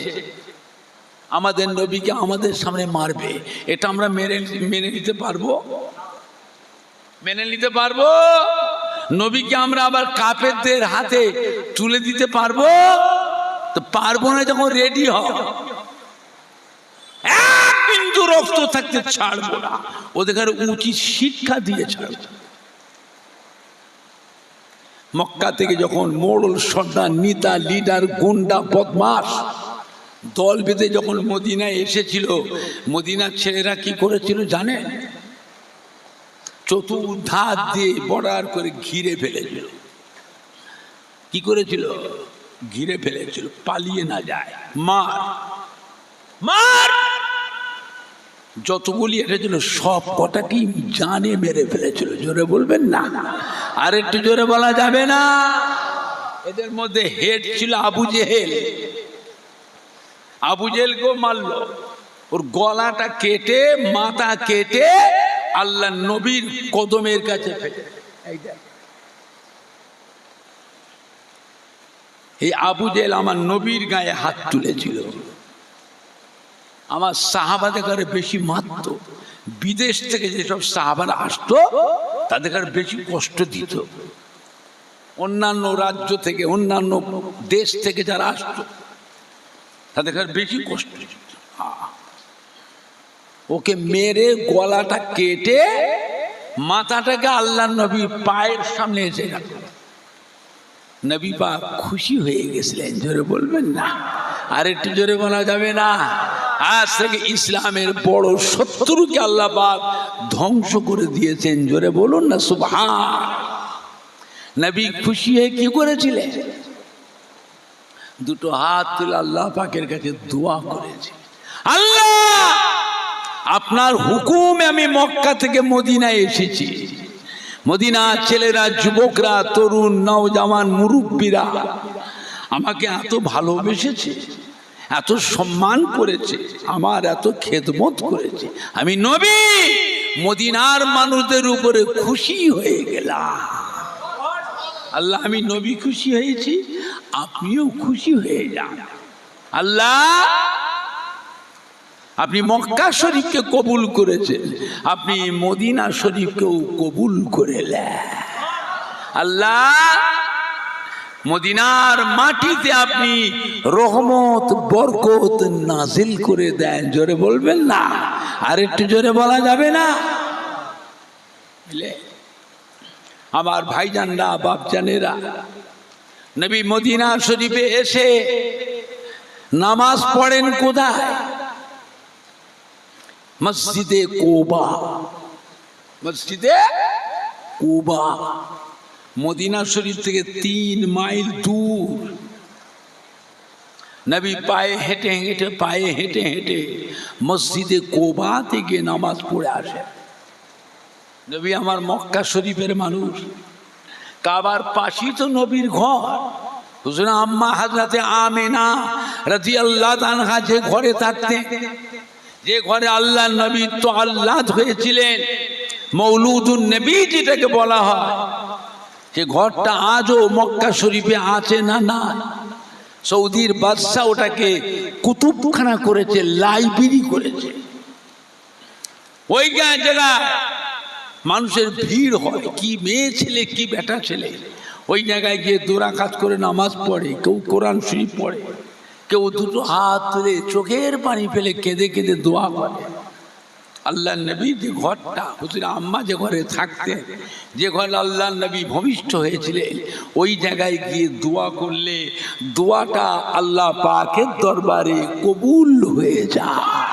আমাদের নবীকে আমাদের সামনে মারবে। এটা আমরা মেনে নিতে পারবো? মেনে নিতে পারবো? নবীকে আমরা আবার কাফেরদের হাতে তুলে দিতে পারবো? তো পারবো না। যখন রেডি হও, এক বিন্দু রক্ত থাকতে ছাড়বো না, ওদের উচিত শিক্ষা দিয়ে ছাড়বো। মক্কা থেকে যখন মোড়ল, সর্দার, নেতা, লিডার, গুন্ডা, বদমাশ দল বেঁধে যখন মদিনায় এসেছিল, মদিনার ছেলেরা কি করেছিল জানেন? চতুর্ধার দিয়ে বর্ডার করে ঘিরে ফেলেছিল। কি করেছিল? ঘিরে ফেলেছিল, পালিয়ে না যায়। মার মার যতগুলি এসেছিল সব কটাকেই জানে মেরে ফেলেছিল। জোরে বলবেন না, আর একটু জোরে বলা যাবে না? এদের মধ্যে হেড ছিল আবু জেহেল। আবু জেহেলকেও মারলো, ওর গলাটা কেটে, মাথা কেটে আল্লাহ নবীর কদমের কাছে ফেলে। এই আবু জেহেল আমার নবীর গায়ে হাত তুলেছিল, আমার সাহাবাদের ঘরে বেশি মারত। বিদেশ থেকে যেসব সাহাবারা আসতো তাদের ঘরে বেশি কষ্ট দিত। অন্যান্য রাজ্য থেকে, অন্যান্য দেশ থেকে যারা আসতো তাদের ঘরে বেশি কষ্ট দিত। ওকে মেরে গলাটা কেটে মাথাটাকে আল্লাহ নবী পায়ের সামনে এসে গেল। নবী পাক খুশি হয়ে গেছিলেন। জোরে বলবেন না, আর একটু জোরে বলা যাবে না? আজ থেকে ইসলামের বড় শত্রুকে আল্লাহ পাক ধ্বংস করে দিয়েছেন। জোরে বলুন না সুবহান। নবী খুশি হয়ে কি করেছিলেন? দুটো হাত তুলে আল্লাহ পাকের কাছে দোয়া করেছে, আল্লাহ আপনার হুকুমে আমি মক্কা থেকে মদিনায় এসেছি। মদিনার ছেলেরা, যুবকরা, তরুণ, নওজওয়ান, মুরব্বীরা আমাকে এত ভালোবেসেছে, এত সম্মান করেছে, আমার এত খেদমত করেছে। আমি নবী মদিনার মানুষদের উপরে খুশি হয়ে গেলাম। আল্লাহ আমি নবী খুশি হয়েছি, আপনিও খুশি হয়ে যান। আল্লাহ আপনি মক্কা শরীফকে কবুল করেছেন, আপনি মদিনা শরীফকেও কবুল করে নেন। আল্লাহ মদিনার মাটিতে আপনি রহমত, বরকত নাজিল করে দেন। জোরে বলবেন না, আর একটু জোরে বলা যাবে না? আমার ভাইজানরা, বাপজানেরা, নবী মদিনা শরীফে এসে নামাজ পড়েন কোথায়? মসজিদে কুবা। মসজিদে কুবা মদিনা শরীফ থেকে 3 মাইল দূর। নবী পায়ে হেঁটে হেঁটে মসজিদে কুবা থেকে নামাজ পড়ে আসে। নবী আমার মক্কা শরীফের মানুষ, কাবার পাশেই তো নবীর ঘর। হুজুর আম্মা হযরতে আমিনা রাদিয়াল্লাহু আনহা যে ঘরে থাকতেন, যে ঘরে আল্লাহ নবী তো আল্লাহ হয়েছিলেন, মৌলুদুন নবী যেটাকে বলা হয়, যে ঘরটা আজও মক্কা শরীফে আছে না? না, সৌদির বাদশা ওটাকে কুতুবখানা করেছে, লাইব্রেরি করেছে। ওই জায়গা মানুষের ভিড় হয়, কি মেয়ে ছেলে কি বেটা ছেলে, ওই জায়গায় গিয়ে দোরা কাজ করে নামাজ পড়ে, কেউ কোরআন শরীফ পড়ে, কেউ দুটো হাত তুলে চোখের পানি ফেলে কেঁদে কেঁদে দোয়া করে। আল্লাহ নবী যে ঘরটা, হুজুর আম্মা যে ঘরে থাকতেন, যে ঘরে আল্লাহ নবী ভূমিষ্ঠ হয়েছিলেন, ওই জায়গায় গিয়ে দোয়া করলে দোয়াটা আল্লাহ পাকের দরবারে কবুল হয়ে যায়।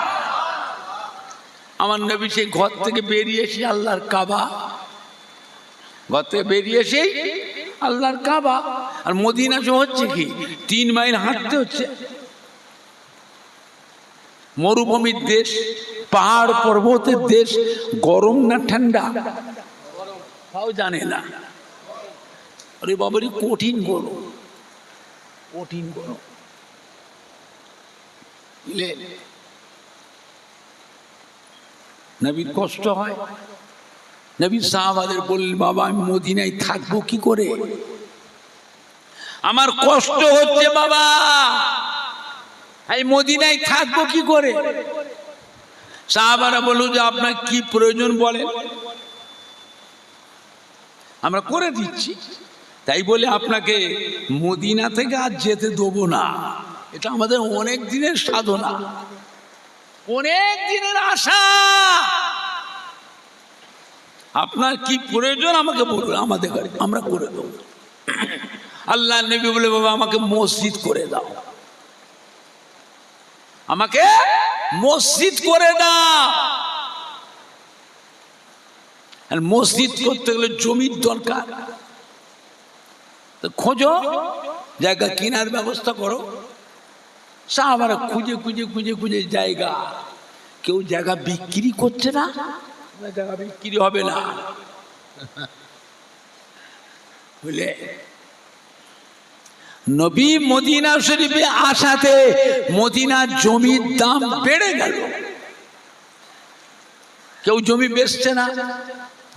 আমার নবী সেই ঘর থেকে বেরিয়ে এসে আল্লাহর কাবা, ঘর থেকে বেরিয়ে এসে আল্লাহর কাবা। আর মদিনা হচ্ছে কি 3 মাইল হাঁটতে হচ্ছে। মরুভূমির দেশ, পাহাড় পর্বতের দেশ, গরম না ঠান্ডা তাও জানে না। আরে বাবারি কঠিন গরম, কঠিন গরম। নবীর কষ্ট হয়। নবী সাহাবাদের বললেন, বাবা আমি মদিনায় থাকবো কি করে? আমার কষ্ট হচ্ছে বাবা, এই মদিনায় থাকবো কি করে? সাহাবারা বলল যে আপনার কি প্রয়োজন বলেন, আমরা করে দিচ্ছি। তাই বলে আপনাকে মদিনা থেকে আর যেতে দেবো না। এটা আমাদের অনেক দিনের সাধনা, অনেক দিনের আশা। আপনার কি প্রয়োজন আমাকে বলুন, আমাদের ঘরে আমরা করে দেবো। আল্লাহ নবী বলে, বাবা আমাকে মসজিদ করে দাও, আমাকে মসজিদ করে দাও। আর মসজিদ করতে গেলে জমির দরকার, তো খোঁজো, জায়গা কেনার ব্যবস্থা করো। সাহাবারা খুঁজে খুঁজে খুঁজে খুঁজে জায়গা, কেউ জায়গা বিক্রি করছে না, জায়গা বিক্রি হবে না বুঝলে। নবী মদিনা শরীফে আসাতে মদিনার জমির দাম বেড়ে গেল। কেউ জমি বেচছে না,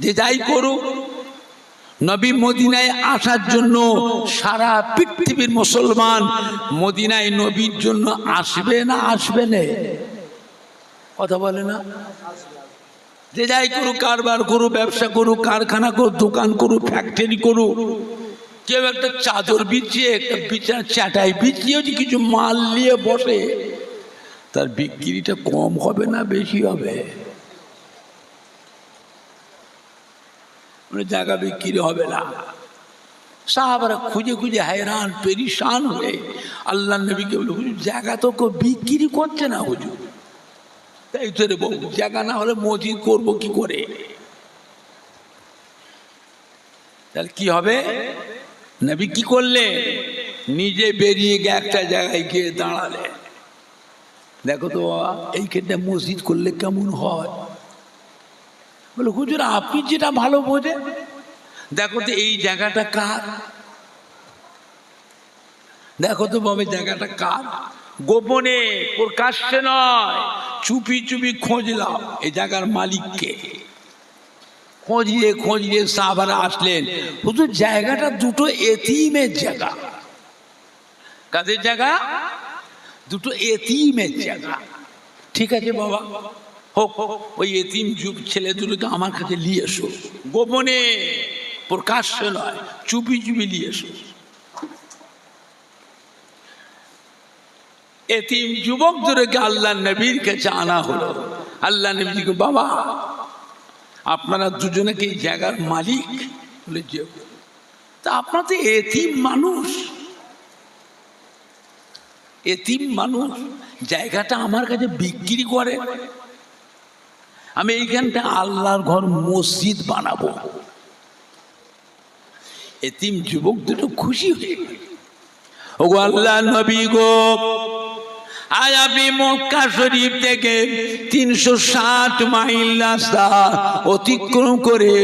যে যাই করুক। নবী মদিনায় আসার জন্য সারা পৃথিবীর মুসলমান মদিনায় নবীর জন্য আসবে না আসবে না? কথা বলে না? যে যাই করুক, কারবার করুক, ব্যবসা করুক, কারখানা করুক, দোকান করুক, ফ্যাক্টরি করুক, কেউ একটা চাদর বিছিয়ে, একটা বিছানা চাটাই বিছিয়ে যদি কিছু মাল নিয়ে বসে, তার বিক্রিটা কম হবে না বেশি হবে? জায়গা বিক্রি হবে না। সাহাবারা খুঁজে খুঁজে হায়রান পেরিশান হয়ে আল্লাহ নবীকে বলে, হুজুর জায়গা তো কেউ বিক্রি করছে না হুজুর। তাই তো রে বউ, জায়গা না হলে মসজিদ করবো কি করে? তাহলে কি হবে? নবী কি করলে? নিজে বেরিয়ে গিয়ে একটা জায়গায় গিয়ে দাঁড়ালে, দেখো তো এইখানটা মসজিদ করলে কেমন হয়? বলে, হুজুর আপনি যেটা ভালো বোঝেন। দেখো তো এই জায়গাটা কার, দেখো তো বাবা জায়গাটা কার। গোপনে, প্রকাশ্যে নয়, চুপি চুপি খুঁজলাম এই জায়গার মালিককে। খুঁজলে খুঁজলে সাহাবারা আসলেন, হুজুর জায়গাটা দুটো এতিমের জায়গা। কাদের জায়গা? দুটো এতিমের জায়গা। ঠিক আছে বাবা, হোক, ওই এতিম যুগ ছেলে দুটোকে আমার কাছে নিয়ে এসো। গোপনে, প্রকাশ্যে নয়, চুপি চুপি নিয়ে এসো। এতিম যুবক দুটোকে আল্লাহ নবীর কাছে আনা হলো। আল্লাহ নবীকে, বাবা আপনারা দুজনে কি জায়গার মালিক? বলে যে তা আপনার তো এতিম মানুষ, এতিম মানুষ জায়গাটা আমার কাছে বিক্রি করে, আমি এইখানটা আল্লাহর ঘর মসজিদ বানাবো। এতিম যুবক দুটো খুশি হয়ে গেল। ওগো আল্লাহর নবী গো, আজ আপনি মক্কা শরীফ থেকে 360 মাইল রাস্তা অতিক্রম করে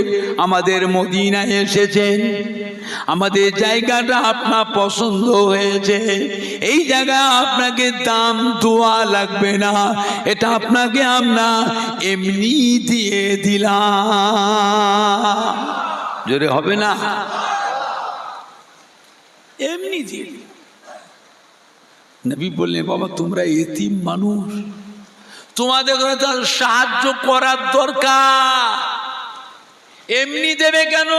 আমাদের মদিনায় এসেছেন। আমাদের জায়গাটা আপনার পছন্দ হয়েছে। এই জায়গা আপনাকে দাম দেওয়া লাগবে না, এটা আপনাকে আমরা এমনি দিয়ে দিলাম। জোরে হবে না? এমনি দিয়ে। নবী বললেন, বাবা তোমরা এতিম মানুষ, তোমাদের তার সাহায্য করার দরকার, এমনি দেবে কেন?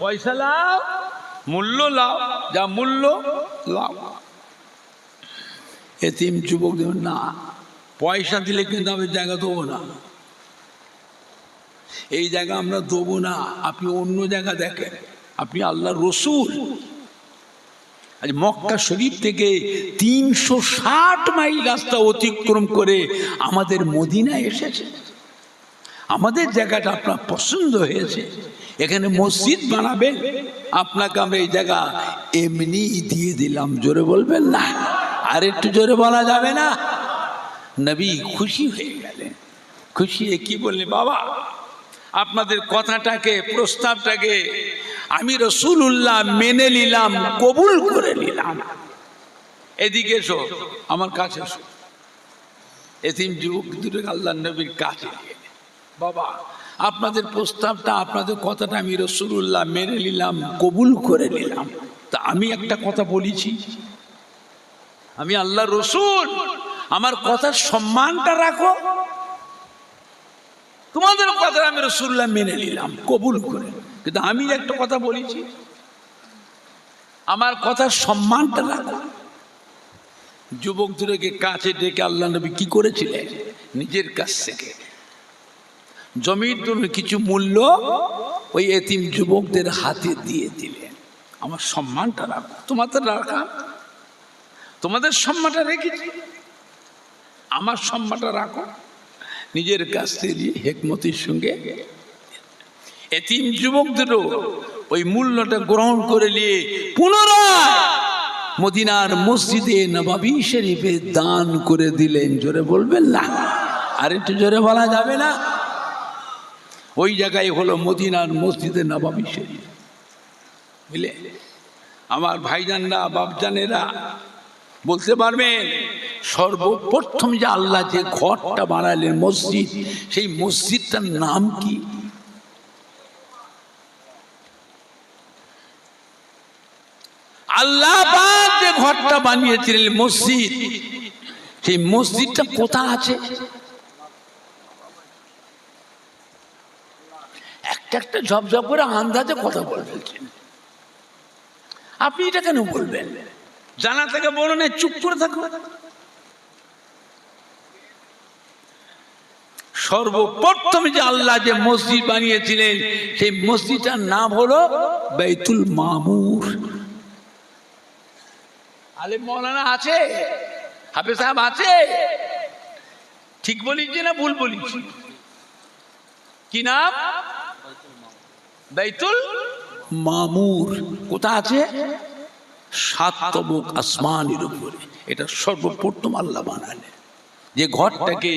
পয়সা লাও, মূল্য লাও, যা মূল্য লাও। এতিম যুবক দেবেন না, পয়সা দিলে কিন্তু আমি জায়গা দেবো না, এই জায়গা আমরা দেবো না, আপনি অন্য জায়গা দেখেন, আপনি আল্লাহর রসুল। আজ মক্কা শরীফ থেকে 360 মাইল রাস্তা অতিক্রম করে আমাদের মদিনায় এসেছে। আমাদের জায়গাটা আপনার পছন্দ হয়েছে, এখানে মসজিদ বানাবেন, আপনাকে আমরা এই জায়গা এমনি দিয়ে দিলাম। জোরে বলবেন না? আর একটু জোরে বলা যাবে না? নবী খুশি হয়ে গেলেন। খুশি হয়ে কি বললেন, বাবা আপনাদের কথাটাকে, প্রস্তাবটাকে আমি রাসূলুল্লাহ মেনে নিলাম, কবুল করে নিলাম। এদিকে এসো, আমার কাছে এসো। এতিম যুবক দুটোকে আল্লাহর নবীর কাছে, বাবা আপনাদের প্রস্তাবটা, আপনাদের কথাটা আমি রাসূলুল্লাহ মেনে নিলাম, কবুল করে নিলাম। তা আমি একটা কথা বলেছি, আমি আল্লাহর রসুল, আমার কথার সম্মানটা রাখো। তোমাদের কথা আমি রাসূলুল্লাহ মেনে নিলাম, কবুল করে, কিন্তু আমি একটা কথা বলেছি, আমার কথার সম্মানটা রাখো। যুবক দুটোকে কাছে ডেকে আল্লাহ নবী কি করেছিলেন, নিজের কাছ থেকে জমির জন্য কিছু মূল্য ওই এতিম যুবকদের হাতে দিয়ে দিলেন। আমার সম্মানটা রাখো, তোমাদের রাখা, তোমাদের সম্মানটা রেখেছি, আমার সম্মানটা রাখো। নিজের কাছ থেকে দিয়ে হিকমতের সঙ্গে এতিম যুবক দুটো ওই মূল্যটা গ্রহণ করে নিয়ে পুনরায় মদিনার মসজিদে নববী শরীফে দান করে দিলেন। জোরে বলবেন না? আর একটু জোরে বলা যাবে না? ওই জায়গায় হলো মদিনার মসজিদে নববী শরীফ। বুঝলে আমার ভাইজানরা, বাপজানেরা বলতে পারবেন, সর্বপ্রথম যে আল্লাহ যে ঘরটা বানালেন মসজিদ, সেই মসজিদটার নাম কি? আল্লাহ পাক যে ঘরটা বানিয়েছিলেন মসজিদ, সেই মসজিদটা কোথায় আছে? একটা একটা ঝপঝপ করে আন্দাজে কথা বলে ফেলছেন। আপনি এটা কেন বলবেন? জানা থেকে বলো না, চুপ করে থাকো। সর্বপ্রথম যে আল্লাহ যে মসজিদ বানিয়েছিলেন, সেই মসজিদটার নাম হলো বাইতুল মামুর। আলেম মাওলানা আছে, হাফেজ সাহেব আছে, ঠিক বলিছি না ভুল বলিছি? কি নাম? বাইতুল মামুর। কোথায় আছে? 7 তবক আসমানের উপরে। এটা সর্বপ্রথম আল্লাহ বানালেন, যে ঘরটাকে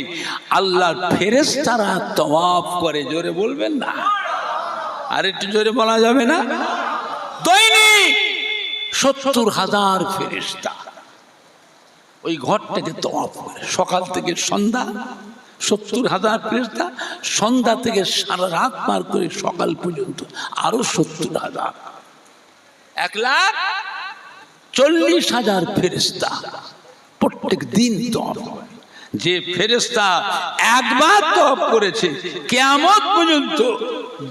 আল্লাহর ফেরেশতারা তওয়াফ করে। জোরে বলবেন না? আর একটু জোরে বলা যাবে না? দৈনিক 70,000 ফেরেশতা ওই ঘরটাকে তওয়াফ করে, সকাল থেকে সন্ধ্যা। 70,000 ফেরেশতা, সন্ধ্যা থেকে সারা রাত পার করে সকাল পর্যন্ত আরো 70,000, 1,40,000 ফেরেশতা প্রত্যেক দিন তওয়াফ করে। যে ফেরেশতা একবার তওয়াফ করেছে, কিয়ামত পর্যন্ত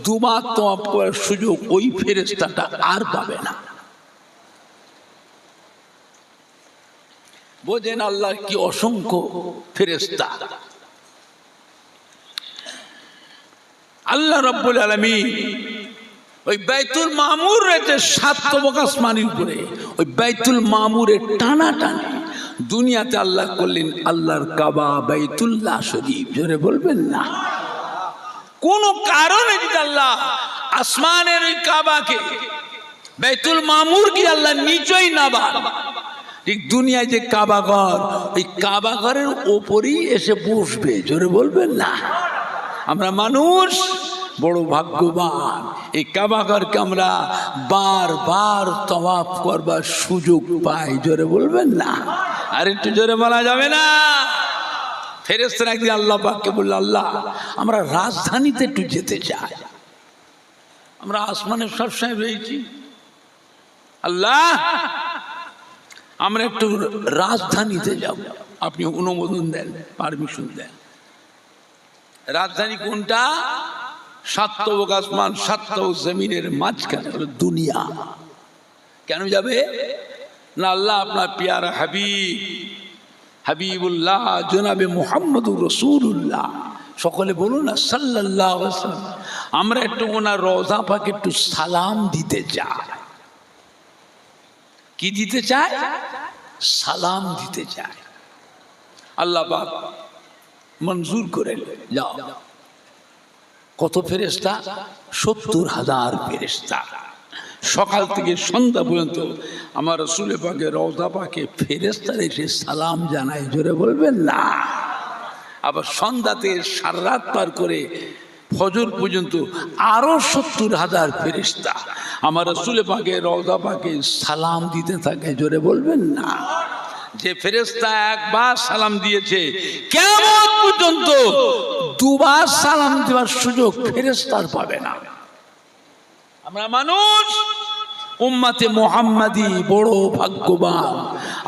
2 বার তওয়াফ করার সুযোগ ওই ফেরেশতাটা আর পাবে না। বোঝেন আল্লাহর কি অসংখ্য ফেরেশতা। আল্লাহ রাব্বুল আলামিন ওই বাইতুল মামুর রয়েছে 7 তবক আসমানের উপরে। ওই বাইতুল মামুরের টানা টানে দুনিয়াতে আল্লাহ করলেন আল্লাহর কাবা বাইতুল্লাহ শরীফ। জোরে বলবেন না। কোন কারণে যদি আল্লাহ আসমানের ওই কাবাকে বাইতুল মামুর কি আল্লাহ নিচই নাবান, ঠিক দুনিয়ায় যে কাবা ঘর, ওই কাবা ঘরের ওপরেই এসে বসবে। জোরে বলবেন না। আমরা মানুষ বড় ভাগ্যবান, এই কাবা ঘরকে আমরা বারবার তওয়াফ করবার সুযোগ পাই। জোরে বলবেন না। আর একটু জোরে বলা যাবে না। ফেরেশতারা একদিন আল্লাহ পাককে বলল, আল্লাহ আমরা রাজধানীতে একটু যেতে চাই। আমরা আসমানে সবসময় রয়েছি, আল্লাহ আমরা একটু রাজধানীতে যাব, আপনি অনুমোদন দেন, পারমিশন দেন। রাজধানী কোনটা? 7 তবক আসমান 7 তবক জমিনের মাঝখানে হলো দুনিয়া। কেন যাবে না? আল্লাহ আপনার পিয়ারা হাবিবুল্লাহ জনাবে মুহাম্মদুর রাসূলুল্লাহ, সকলে বলুন না সাল্লাল্লাহু আলাইহি ওয়াসাল্লাম, আমরা একটু ওনার রওজা পাকে একটু সালাম দিতে চাই। কি দিতে চাই? সালাম দিতে চাই। আল্লাহ পাক মঞ্জুর করে যাও। কত ফেরেশতা? 70,000 ফেরেশতা। সকাল থেকে সন্ধ্যা পর্যন্ত আমার রাসূল পাকের রওজা পাকে ফেরেশতারা এসে সালাম জানায়। জোরে বলবেন না। আবার সন্ধ্যা থেকে সারা রাত পার করে ফজর পর্যন্ত আরো 70,000 ফেরেশতা আমার রাসূল পাকের রওজা পাকে সালাম দিতে থাকে। জোরে বলবেন না। যে ফেরেশতা একবার সালাম দিয়েছে, কিয়ামত পর্যন্ত 2 বার সালাম দেওয়ার সুযোগ ফেরেশতার পাবে না। আমরা মানুষ উম্মতে মুহাম্মাদি বড় ভাগ্যবান,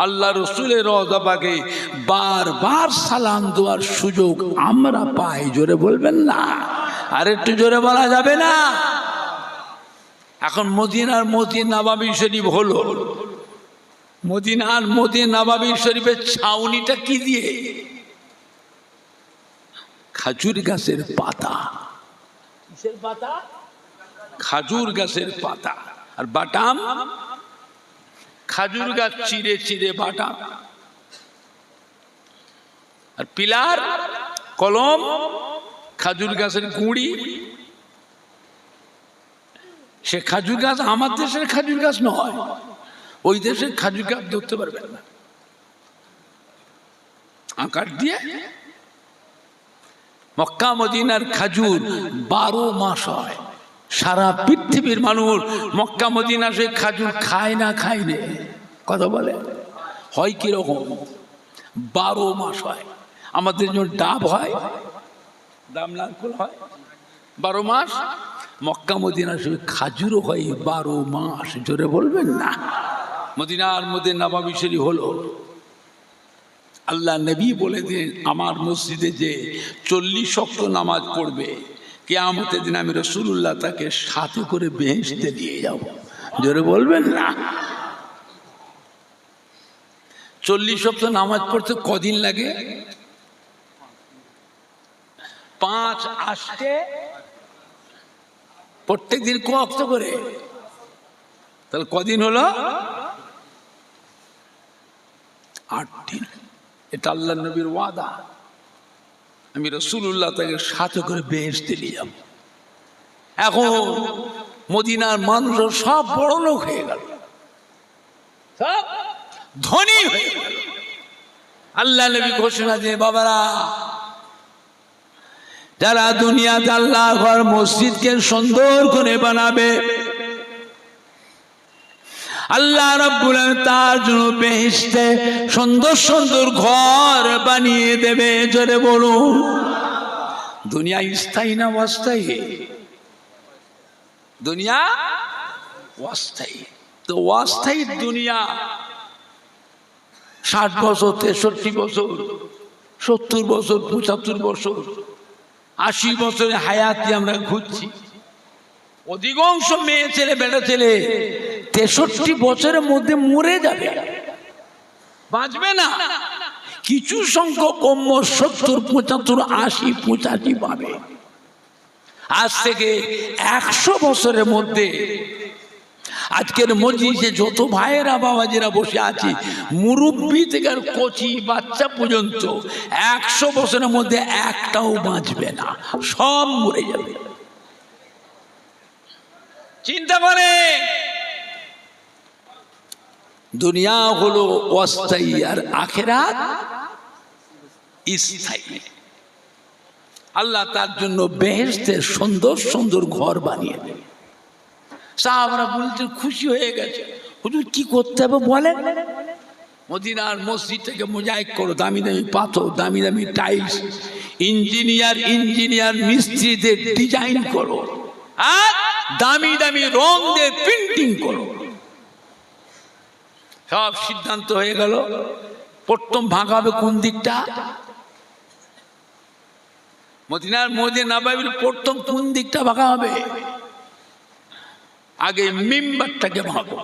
আল্লাহ রাসূলের রওজা পাকে বারবার সালাম দেওয়ার সুযোগ আমরা পাই। জোরে বলবেন না। আর একটু জোরে বলা যাবে না। এখন মদিনার মসজিদ নববী শরীফ হলো, মদিনার মসজিদ নববী শরীফের ছাউনিটা কি দিয়ে? খাজুর গাছের পাতা। কিসের পাতা? খাজুর গাছের পাতা। আর বাটাম, খাজুর গাছ চিরে চিরে বাটাম। আর পিলার, কলম, খাজুর গাছের গুঁড়ি। সে খাজুর গাছ আমার দেশের খাজুর গাছ নয়, ওই দেশের খাজুর গাছ ধরতে পারবেন না। আকার দিয়ে মক্কা মদিনার খাজুর 12 মাস হয়। সারা পৃথিবীর মানুষ মক্কা মদিনা সে খাজুর খায় না, খায় না। কথা বলে হয় কিরকম? 12 মাস হয়। আমাদের জন্য ডাব হয়, ডাব নারকেল হয় 12 মাস। মক্কা মদিনা সে খাজুরও হয় 12 মাস। জোরে বলবেন না। মদিনার মধ্যে নববী শরীফ হলো। আল্লাহ নবী বলে দিন, আমার মসজিদে যে 40 ওয়াক্ত নামাজ পড়বে, কিয়ামতের দিন আমি রাসূলুল্লাহ তাকে সাথে করে বেহেশতে নিয়ে যাব। জোরে বলবেন না। 40 ওয়াক্ত নামাজ পড়তে কদিন লাগে? 5 আষ্টে প্রত্যেক দিন ক ওয়াক্ত করে, তাহলে কদিন হলো? 8 দিন। এটা আল্লাহ নবীর ওয়াদা, আমি রাসূলুল্লাহ তাকে সাথে করে বেহেশতে নিয়ে যাব। এখন মদিনার মানুষ সব বড় লোক হয়ে গেল, সব ধনী হয়ে গেল। আল্লাহ নবী ঘোষণা দিয়ে, বাবারা যারা দুনিয়াতে আল্লাহ ঘর মসজিদকে সুন্দর করে বানাবে, আল্লাহ রাব্বুল আলামিন তার জন্য বেহেশতে সুন্দর সুন্দর ঘর বানিয়ে দেবে। জোরে বলুন। দুনিয়া স্থায়ী না অস্থায়ী? দুনিয়া অস্থায়ী। তো অস্থায়ী দুনিয়া 60 বছর, 63 বছর, 70 বছর, 75 বছর, 80 বছরের হায়াতে আমরা ঘুরছি। অধিকাংশ মেয়ে ছেলে, বেটা ছেলে 63 বছরের মধ্যে মরে যাবে, বাঁচবে না। কিছু সংখ্যক 70, 75, 80, 85 পাবে। আজ থেকে 100 বছরের মধ্যে আজকের মজলিসে যত ভাইয়েরা বাবাজিরা বসে আছে, মুরব্বী থেকে আর কচি বাচ্চা পর্যন্ত 100 বছরের মধ্যে একটাও বাঁচবে না, সব মরে যাবে। চিন্তা করে, দুনিয়া হলো অস্থায়ী আর আখিরাত স্থায়ী। আল্লাহ তার জন্য বেহেশতের সুন্দর সুন্দর ঘর বানিয়ে দেবে। সাহাবারা বলতে খুশি হয়ে গেছে, হুজুর কি করতে হবে বলেন? মদিনার মসজিদ থেকে মোজাইক করো, দামি দামি পাথর, দামি দামি টাইলস, ইঞ্জিনিয়ার মিস্ত্রিদের ডিজাইন করো, আর দামি দামি রং দিয়ে প্রিন্টিং করো। সব সিদ্ধান্ত হয়ে গেল। প্রথম ভাঙা হবে কোন দিকটা? মদিনার মসজিদ নববীর প্রথম কোন দিকটা ভাঙা হবে? আগে মিম্বারটাকে ভাঙো।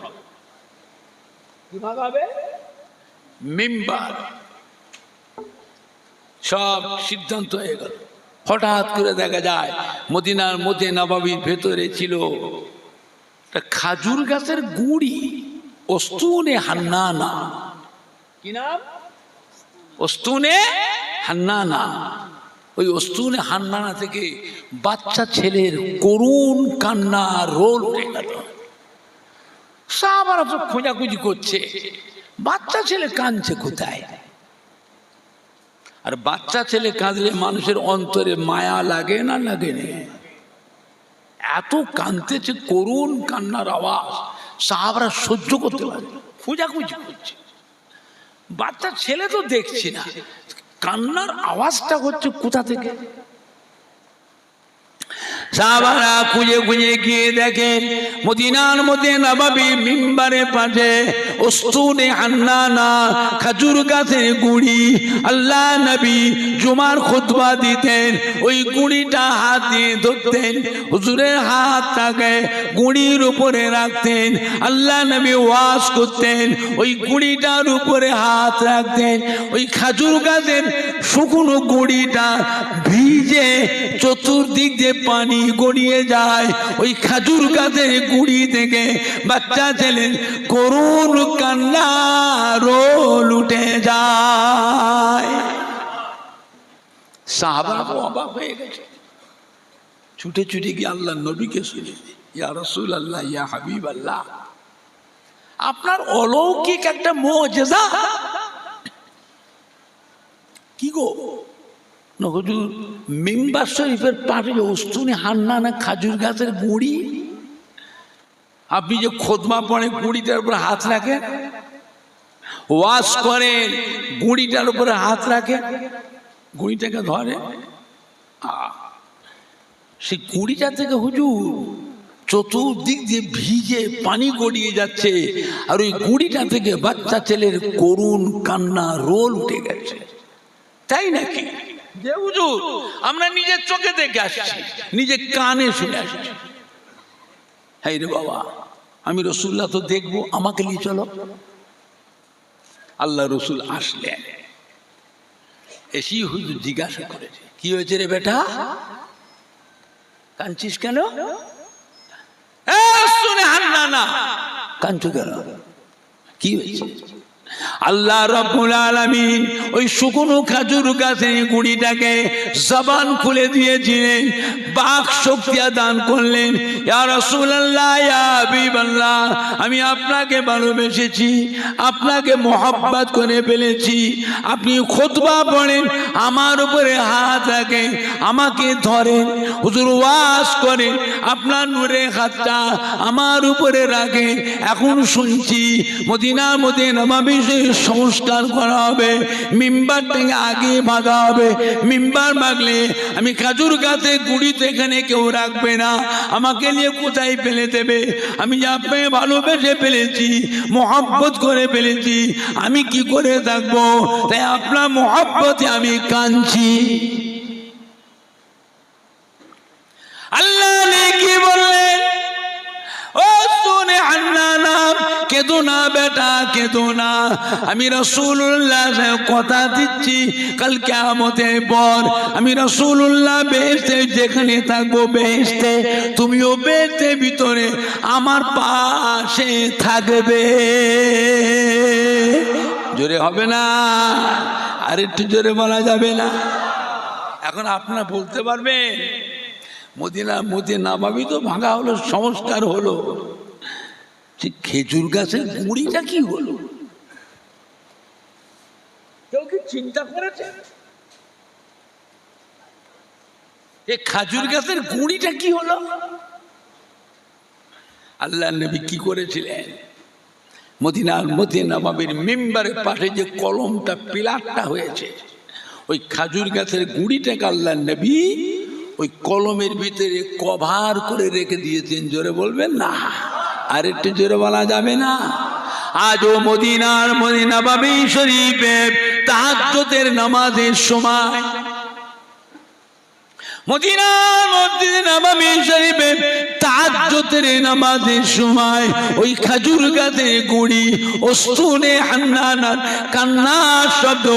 কি ভাঙা হবে? মিম্বার। সব সিদ্ধান্ত হয়ে গেল। হঠাৎ করে দেখা যায় মদিনার মধ্যে নববীর ভেতরে ছিল একটা খাজুর গাছের গুঁড়ি, ওস্তুনে হান্নানা। কি নাম? ওস্তুনে হান্নানা। ওই ওস্তুনে হান্নানা থেকে বাচ্চা ছেলের করুণ কান্না রোল উঠে গেল। সাহাবারা তো খোঁজাখুঁজি করছে, বাচ্চা ছেলে কাঁদছে কোথায়? আর বাচ্চা ছেলে কাঁদলে মানুষের অন্তরে মায়া লাগে না লাগে না? এত কাঁদতেছে, করুণ কান্নার আওয়াজ সাহাবারা সহ্য করতে পারে, খোঁজাখুঁজি করছে। বাচ্চা ছেলে তো দেখছি না, কান্নার আওয়াজটা হচ্ছে কোথা থেকে? সাহাবারা খুঁজে খুঁজে গিয়ে দেখেন মদিনার মধ্যে নববী মিম্বারের পাশে ওস্তুনে হান্নানা, খাজুর গাছের গুঁড়ি। আল্লাহ নবী জুমার খুতবা দিতেন, ওই গুঁড়িটা হাত দিয়ে ধরতেন, হুজুরের হাতটাকে গুঁড়ির উপরে রাখতেন। আল্লাহ নবী ওয়াজ করতেন, ওই গুঁড়িটার উপরে হাত রাখতেন। ওই খাজুর গাছের শুকনো গুঁড়িটা ভিজে চতুর্দিক দিয়ে পানি গড়িয়ে যায়। ওই খাজুর গাছের গুঁড়ি থেকে বাচ্চা ছেলের করুণ কান্না রোল উঠে যায়। সাহাবারা অবাক হয়ে গেছে, ছুটে ছুটে গিয়ে আল্লাহ নবীকে শুনে, ইয়া রাসূলুল্লাহ, ইয়া হাবিবাল্লাহ, আপনার অলৌকিক একটা মুজিজা। কি গো? হুজুর মিম্বার শরীফের পাশে ওস্তুনে হান্নানা খাজুর গাছের গুঁড়ি, আপনি যে খুতবা পড়ে গুঁড়িটার উপরে হাত রাখেন, ওয়াজ করেন গুঁড়িটার উপরে হাত রাখেন, গুঁড়িটাকে ধরে, সেই গুঁড়িটা থেকে হুজুর চতুর্দিক দিয়ে ভিজে পানি গড়িয়ে যাচ্ছে, আর ওই গুঁড়িটা থেকে বাচ্চা ছেলের করুণ কান্না রোল উঠে গেছে। তাই নাকি? যে হুজুর আমরা নিজের চোখে দেখে আসছি, নিজের কানে শুনে আসছি। হ্যাঁ রে বাবা, আমি রসুল্লাহ তো দেখবো, আমাকে নিয়ে চলো। আল্লাহ রসুল আসলেন, এসি হুজুর জিজ্ঞাসা করেছে, কি হয়েছে রে বেটা, কাঁদছিস কেন? শুনে হান্নানা, কাঁদছো কেন? কি হয়েছে? আল্লাহ রাব্বুল আলামিন ওই শুকনো খাজুর গাছের গুঁড়িটাকে জবান খুলে দিয়েছিলেন, বাক শক্তি দান করলেন। ইয়া রাসূলুল্লাহ, ইয়া হাবিবাল্লাহ, আমি আপনাকে ভালোবেসেছি, আপনাকে মোহাব্বত করে ফেলেছি। আপনি খুতবা পড়েন, আমার উপরে হাত রাখেন, আমাকে ধরেন, হুজুর ওয়াজ করেন, আপনার নূরের হাতটা আমার উপরে রাখেন। এখন শুনছি মদিনার মধ্যে নববী সংস্কার করা হবে, মিম্বার থেকে আগে ভাগা হবে। মিম্বার ভাগলে আমি খাজুর গাছে গুঁড়িতে এখানে কেউ রাখবে না, আমাকে নিয়ে কোথায় ফেলে দেবে? আমি আপনাকে ভালোবেসে ফেলেছি, মোহাব্বত করে ফেলেছি, আমি কি করে থাকবো? তাই আপনার মোহাব্বতে আমি কাঁদছি। আল্লাহ কি বললেন? ও ওস্তুনে হান্নানা, কেঁদো না বেটা, কেঁদো না। আমি রাসূলুল্লাহ কথা দিচ্ছি, কাল কিয়ামতের পর আমি রাসূলুল্লাহ বেহেশতে যেখানে থাকবো, বেহেশতে তুমিও বেহেশতের ভিতরে আমার পাশে থাকবে। জোরে হবে না? আর একটু জোরে বলা যাবে না? এখন আপনারা বলতে পারবেন মদিনা নববী তো ভাঙা হলো, সংস্কার হলো, ঠিক খেজুর গাছের গুঁড়িটা কি হলো? কেউ কি চিন্তা করেছে এই খেজুর গাছের গুঁড়িটা কি হলো? আল্লাহ নবী কি করেছিলেন? মদিনা নববীর মিম্বারের পাশে যে কলমটা, পিলারটা হয়েছে, ওই খেজুর গাছের গুঁড়িটাকে আল্লাহ নবী ওই কলমের ভিতরে কভার করে রেখে দিয়েছেন। জোরে বলবেন না? আর একটু জোরে বলা যাবে না? আজও মদিনা নববী শরীফে তাহাজ্জুদের নামাজের সময়, মদিনার মসজিদে নববী শরীফে তাহাজ্জুদের নামাজের সময় ওই খেজুর গাছের গুঁড়ি, ওস্তুনে হান্নানার কান্নার শব্দ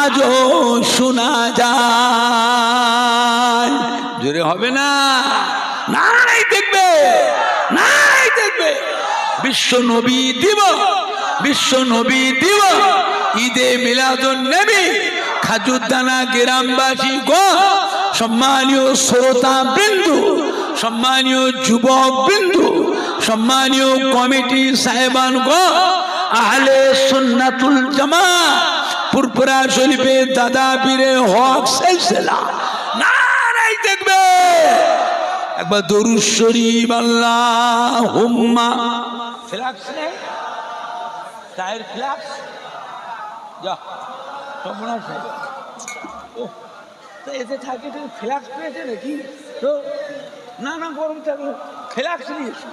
আজও শোনা যায়। জোরে হবে না? নাই দেখবে, নাই দেখবে। বিশ্ব নবী দিবস, ঈদে মিলাদুন নবী, খাজুদ্দানা গ্রামবাসী গো, সম্মানীয় শ্রোতা বিন্দু, সম্মানীয় যুবক বিন্দু, সম্মানীয় কমিটি সাহেবান গো, আহলে সুন্নাতুল জামাত পুরপুরা শরীফে দাদা পীরে হক সিলসিলা, নারায়ে দেখবে। একবার দরুদ শরীফ আল্লাহুম্মা ফ্লাক্স নেই, টায়ার ফ্লাক্স যা সর্বনাশ হয়ে গেল। তো এতে থাকে তো ফ্লাক্স পেয়েছে নাকি? তো না গরম থাকলে ফ্লাক্স নিয়ে এসো।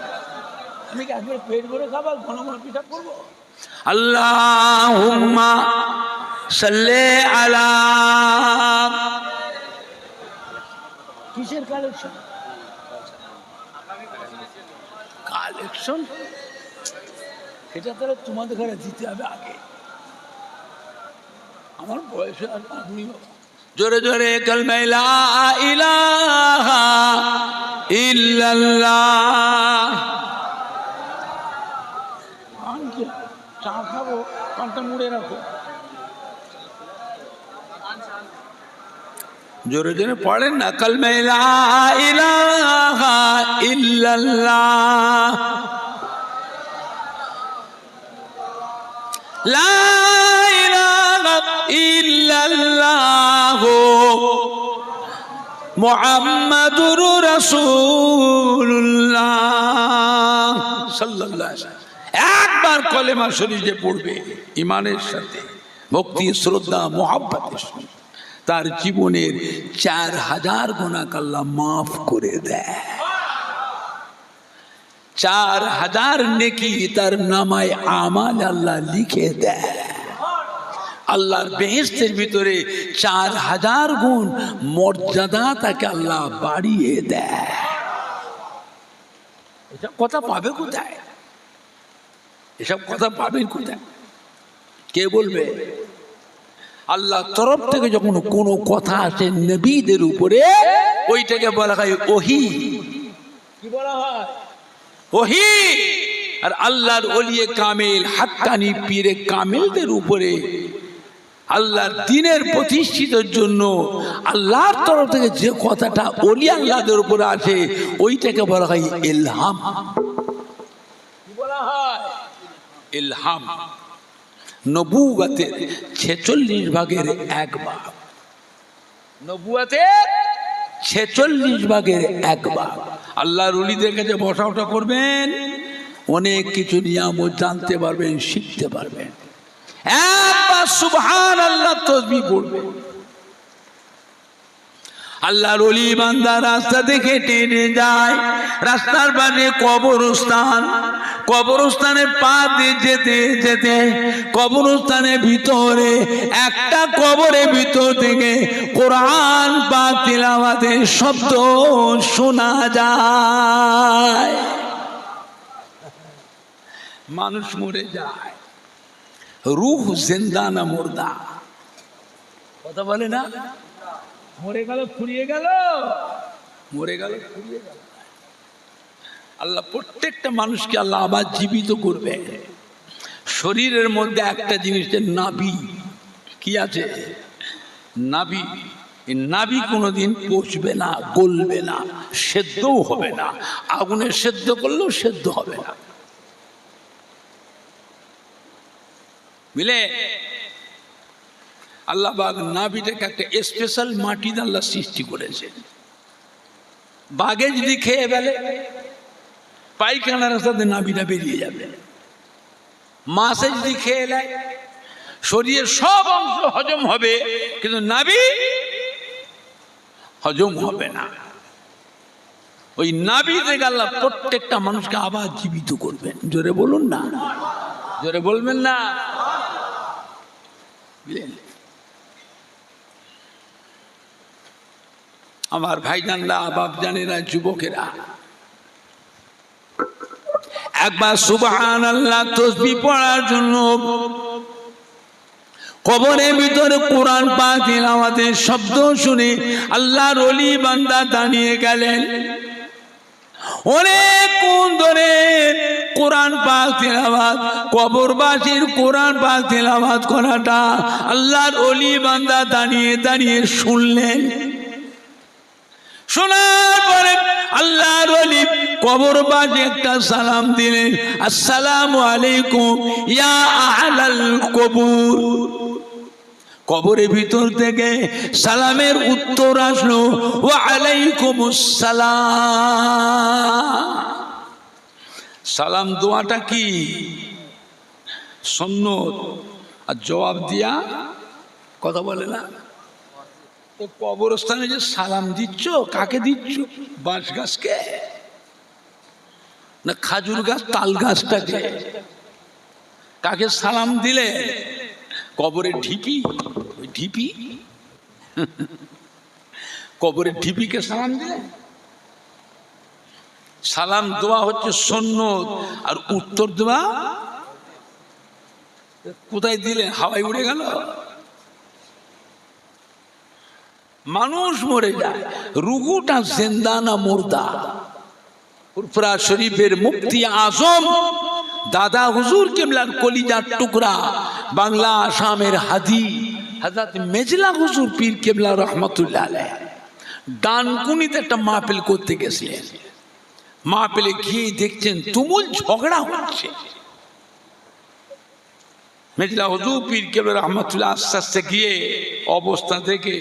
আমি কি একবার পেট ভরে খাবার ঘন ঘন পিঠা করবো? আল্লাহুম্মা সাল্লি আলা, কিসের কালেকশন? কালেকশন এটা তাহলে তোমাদের ঘরে দিতে হবে আগে। আমার বয়স আর আপনি জোরে জোরে কালমা লা ইলাহা ইল্লাল্লাহ। চা খাবো, পানটা মুড়ে রাখো। জোরে জোরে পড়েন না, কালমা লা ইলাহা ইল্লাল্লাহ, লা ইলাহা ইল্লাল্লাহ মুহাম্মাদুর রাসূলুল্লাহ সাল্লাল্লাহু আলাইহি ওয়াসাল্লাম। একবার কলেমা শরীফ যে পড়বে ঈমানের সাথে, ভক্তি, শ্রদ্ধা, মুহাব্বতের সাথে, তার জীবনের 4000 গুনাহ আল্লাহ মাফ করে দেয়। 4000 নেকি তার নামায় আমাল আল্লাহ লিখে দেয়। আল্লাহর বেহেশতের ভিতরে 4000 গুণ মর্যাদা তাকে আল্লাহ বাড়িয়ে দেয়। এসব কথা পাবে কোথায়? এসব কথা পাবেন কোথায়? কে বলবে? আল্লাহ তরফ থেকে যখন কোনো কথা আসে নবীদের উপরে, ওইটাকে বলা হয় ওহী। কি বলা হয়? ওহী। আর আল্লাহর ওলিয়ে কামেল, হাক্কানি পীরে কামেলদের উপরে আল্লাহর দ্বীনের প্রতিষ্ঠিতের জন্য আল্লাহর তরফ থেকে যে কথাটা ওলি আল্লাহদের উপরে আসে, ওইটাকে বলা হয় ইলহাম। কি বলা হয়? ইলহাম। নবুয়তের 46 ভাগের 1 ভাগ, নবুয়তের 46 ভাগের 1 ভাগ। আল্লাহর ওলিদের কাছে বসা ওঠা করবেন, অনেক কিছু নিয়ামত জানতে পারবেন, শিখতে পারবেন। একবার সুবহানাল্লাহ তাসবিহ পড়বেন। আল্লাহর ওলি বান্দা রাস্তা দেখে টেনে যায়, রাস্তার পাশে কবরস্থান, কবরস্থানে পা দিয়ে যেতে যেতে কবরস্থানের ভিতরে একটা কবরের ভিতর থেকে কোরআন পাক তিলাওয়াতের শব্দ শোনা যায়। মানুষ মরে যায়, রূহ জিন্দা না মুর্দা, কথা বলে না? মরে গেল ফুরিয়ে গেল, মরে গেল ফুরিয়ে গেল। আল্লাহ প্রত্যেকটা মানুষকে আল্লাহ আবার জীবিত করবে। শরীরের মধ্যে একটা জিনিসের নাভি কি আছে? নাভি। এই নাভি কোনোদিন পচবে না, গলবে না, সেদ্ধও হবে না। আগুনে সেদ্ধ করলেও সেদ্ধ হবে না, বুঝলে? আল্লাহ বাগ নাভিটাকে একটা স্পেশাল মাটি দিয়ে আল্লাহ সৃষ্টি করেছে। বাঘে যদি খেয়ে ফেলে পায়খানার রাস্তাতে নাভিটা বেরিয়ে যাবে। মাছে যদি খেয়ে নেয় শরীরের সব অংশ হজম হবে, কিন্তু নাভি হজম হবে না। ওই নাভি থেকে আল্লাহ প্রত্যেকটা মানুষকে আবার জীবিত করবেন। জোরে বলুন না, জোরে বলবেন না। আমার ভাইজানরা, বাপজানেরা, যুবকেরা, একবার সুবহানাল্লাহ তাসবিহ পড়ার জন্য কবরের ভিতরে কোরআন পাক তিলাওয়াতের শব্দ শুনে আল্লাহর ওলি বান্দা দাঁড়িয়ে গেলেন। অনেকক্ষণ ধরে কোরআন পাক তিলাওয়াত, কবরবাসীর কোরআন পাক তিলাওয়াত করাটা আল্লাহর ওলি বান্দা দাঁড়িয়ে দাঁড়িয়ে শুনলেন। শোনার পরে আল্লাহর ওলি কবরবাসী একটা সালাম দিলেন, আসসালামু আলাইকুম ইয়া আহলাল কবর। কবরের ভিতর থেকে সালামের উত্তর আসলো, ওয়া আলাইকুমুস সালাম। সালাম দোয়াটা কি? সুন্নত। আর জবাব দিয়া কথা বলে না। তো কবরস্থানে যে সালাম দিচ্ছ, কাকে দিচ্ছ? বাঁশ গাছকে না খাজুর গাছ, তাল গাছটাকে? কাকে সালাম দিলে? কবরের ঢিপি, ওই ঢিপি, কবরের ঢিপিকে সালাম দিলে? সালাম দেওয়া হচ্ছে সুন্নত, আর উত্তর দেওয়া কোথায় দিলেন? হাওয়ায় উড়ে গেল। মানুষ মরে যায়, রুহুটা জিন্দা না মুর্দা? ফুরফুরা শরীফের মুফতি আজম দাদা হুজুর কেবলার কলিজার টুকরা, বাংলা আসামের হাদি হযরত মেজলা হুজুর পীর কেবলা রহমাতুল্লাহ আলাইহ ডানকুনিতে একটা মাহফিল করতে গেছিলেন। মাহফিলে গিয়ে দেখছেন তুমুল ঝগড়া হচ্ছে। মেজলা হুজুর পীর কেবলা রহমাতুল্লাহ আস্তে আস্তে গিয়ে অবস্থা থেকে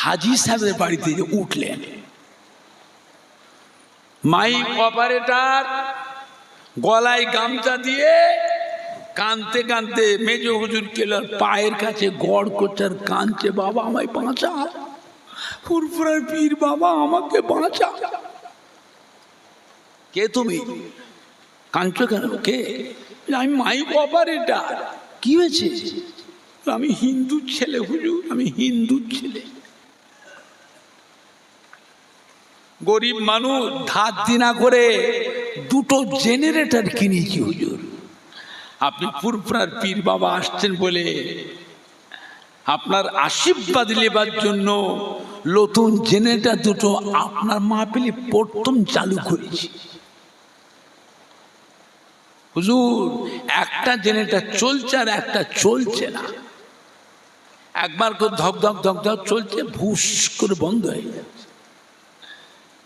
হাজি সাহেবের বাড়িতে উঠলেন। মাইক অপারেটর গলায় গামছা দিয়ে কানতে কানতে মেজ হুজুর কেবলার পায়ের কাছে গড় করছে আর কানছে, বাবা আমায় বাঁচা, ফুরফুরার পীর বাবা আমাকে বাঁচা। কে তুমি? কাঁদছো কেন? কে? আমি মাইক অপারেটর। কি হয়েছে? আমি হিন্দুর ছেলে হুজুর, আমি হিন্দুর ছেলে। গরিব মানুষ, ধার দিনা করে দুটো জেনারেটর কিনেছি হুজুর। আপনি ফুরফুরার পীর বাবা আসছেন বলে আপনার আশীর্বাদ নেবার জন্য নতুন জেনারেটর দুটো আপনার মাহফিলে প্রথম চালু করেছি হুজুর। একটা জেনারেটর চলছে আর একটা চলছে না। একবার করে ধক ধক ধক ধক চলছে, ভুস করে বন্ধ হয়ে যাচ্ছে।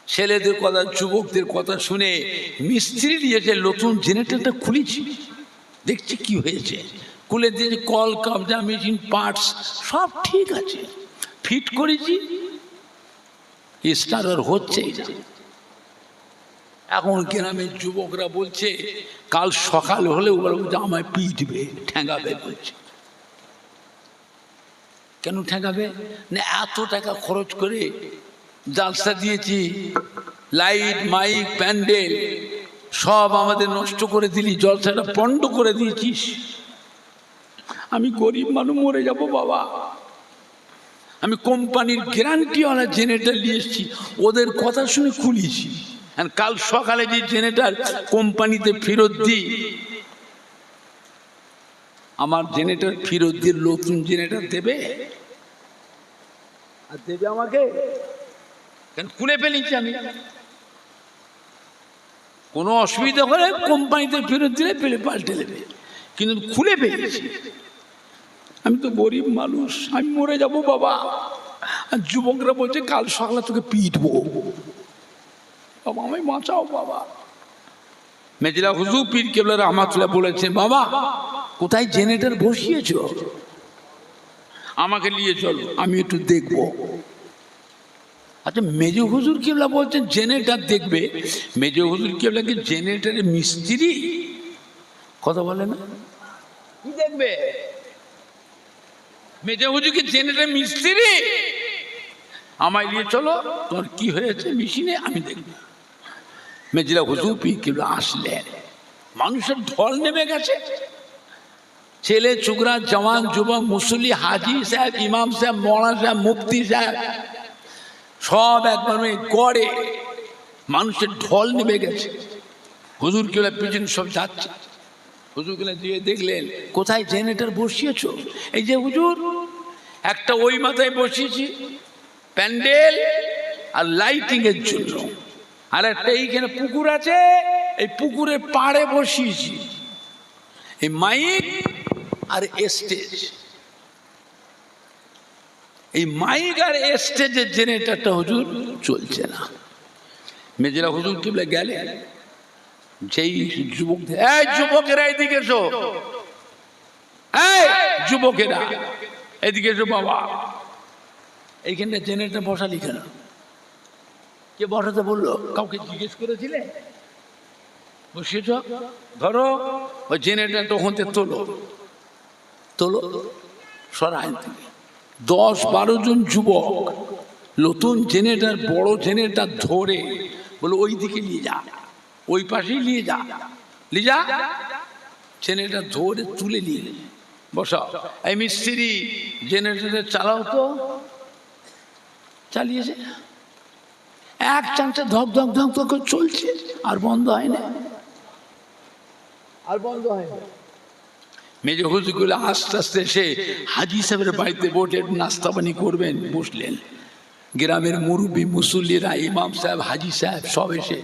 ছেলেদের কথা, যুবকদের কথা শুনে মিস্ত্রি দিয়েছে, নতুন জেনারেটরটা খুলেছি, দেখছি কি হয়েছে। খুলে দিয়েছে, কল কাবজা মেশিন পার্টস সব ঠিক আছে, ফিট করেছি, স্টার্টার হচ্ছে। এখন গ্রামের যুবকরা বলছে কাল সকাল হলে ওরা বলছে আমায় পিটবে, ঠ্যাঙ্গাবে বলছে। কেন ঠ্যাঙ্গাবে? না এত টাকা খরচ করে জালসা দিয়েছি, লাইট মাইক প্যান্ডেল সব আমাদের নষ্ট করে দিলি, জলসাটা পণ্ড করে দিয়েছিস। আমি গরিব মানুষ, মরে যাব বাবা। আমি কোম্পানির গ্যারান্টিওয়ালা জেনারেটর নিয়ে এসেছি, ওদের কথা শুনে খুলিয়েছি। কাল সকালে যে জেনারেটর কোম্পানিতে ফেরত দিই, আমার জেনারেটর ফেরত দিয়ে নতুন জেনারেটর দেবে? আর দেবে আমাকে? কেন খুলে ফেলেছি আমি, কোনো অসুবিধা হলে কোম্পানিতে ফেরত দিলে পেলে পাল্টে দেবে, কিন্তু খুলে ফেলেছি। আমি তো গরিব মানুষ, আমি মরে যাব বাবা। আর যুবকরা বলছে কাল সকালে তোকে পিটবো, বাবা আমায় বাঁচাও বাবা। মেজিলা হুজুর পীর কেবলা রহমাতুল্লাহ বলেছেন, বাবা কোথায় জেনারেটর বসিয়েছ, আমাকে নিয়ে চলো আমি একটু দেখবো। আচ্ছা মেজো হুজুর কেবলা বলছেন জেনারেটর দেখবে। মেজো হুজুর কেবলা কি জেনারেটরের মিস্ত্রি? কথা বলে না, কি দেখবে? মেজো হুজুর কি জেনারেটরের মিস্ত্রি? আমায় নিয়ে চলো, তোমার কি হয়েছে মেশিনে আমি দেখবো। মেজিলা হুজুর পীর কেবলা আসলেন, মানুষের ঢল নেমে গেছে। ছেলে ছোকরা, জওয়ান যুবক, মুসল্লি, হাজি সাহেব, ইমাম সাহেব, মৌলানা সাহেব, মুফতি সাহেব, সব একবার গড়ে মানুষের ঢল নেমে গেছে। হুজুর কেবলা পিছনে সব যাচ্ছে। হুজুর কেবলা দিয়ে দেখলেন কোথায় জেনারেটর বসিয়েছ? এই যে হুজুর, একটা ওই মাথায় বসিয়েছি প্যান্ডেল আর লাইটিং এর জন্য, আর একটা এইখানে পুকুর আছে, এই পুকুরের পাড়ে বসিয়েছি এই মাইক আর স্টেজ। এই মাইক আর স্টেজের জেনারেটরটা হুজুর চলছে না। মেজরা হুজুর কিবলা গেলে, যেই যুবক, এই যুবকেরা এদিকে এসো, এই যুবকেরা এদিকে এসো বাবা, এইখানটা জেনারেটর বসালি কেন? কে বসাতে বললো? কাউকে জিজ্ঞেস করেছিলে? বসিয়েছ, ধরো ওই জেনারেটরটা ওখান থেকে তোলো, তোলো সরাই থেকে। 10-12 জন যুবক নতুন জেনারেটর, বড় জেনারেটর ধরে বলো ওই দিকে নিয়ে যা, ওই পাশেই নিয়ে যা, নিয়ে যা। জেনারেটর ধরে তুলে নিয়ে বসাও। এই মিস্ত্রি জেনারেটর চালাও তো। চালিয়েছে, এক চান্সে ধক ধক ধক ধক করে চলছে, আর বন্ধ হয় না, আর বন্ধ হয় না। মেজো হুজুরগুলো আস্তে আস্তে এসে হাজি সাহেবের বাড়িতে বসে নাস্তা পানি করবেন, বসলেন। গ্রামের মুরব্বী মুসল্লিরা, ইমাম সাহেব, হাজি সাহেব সব এসে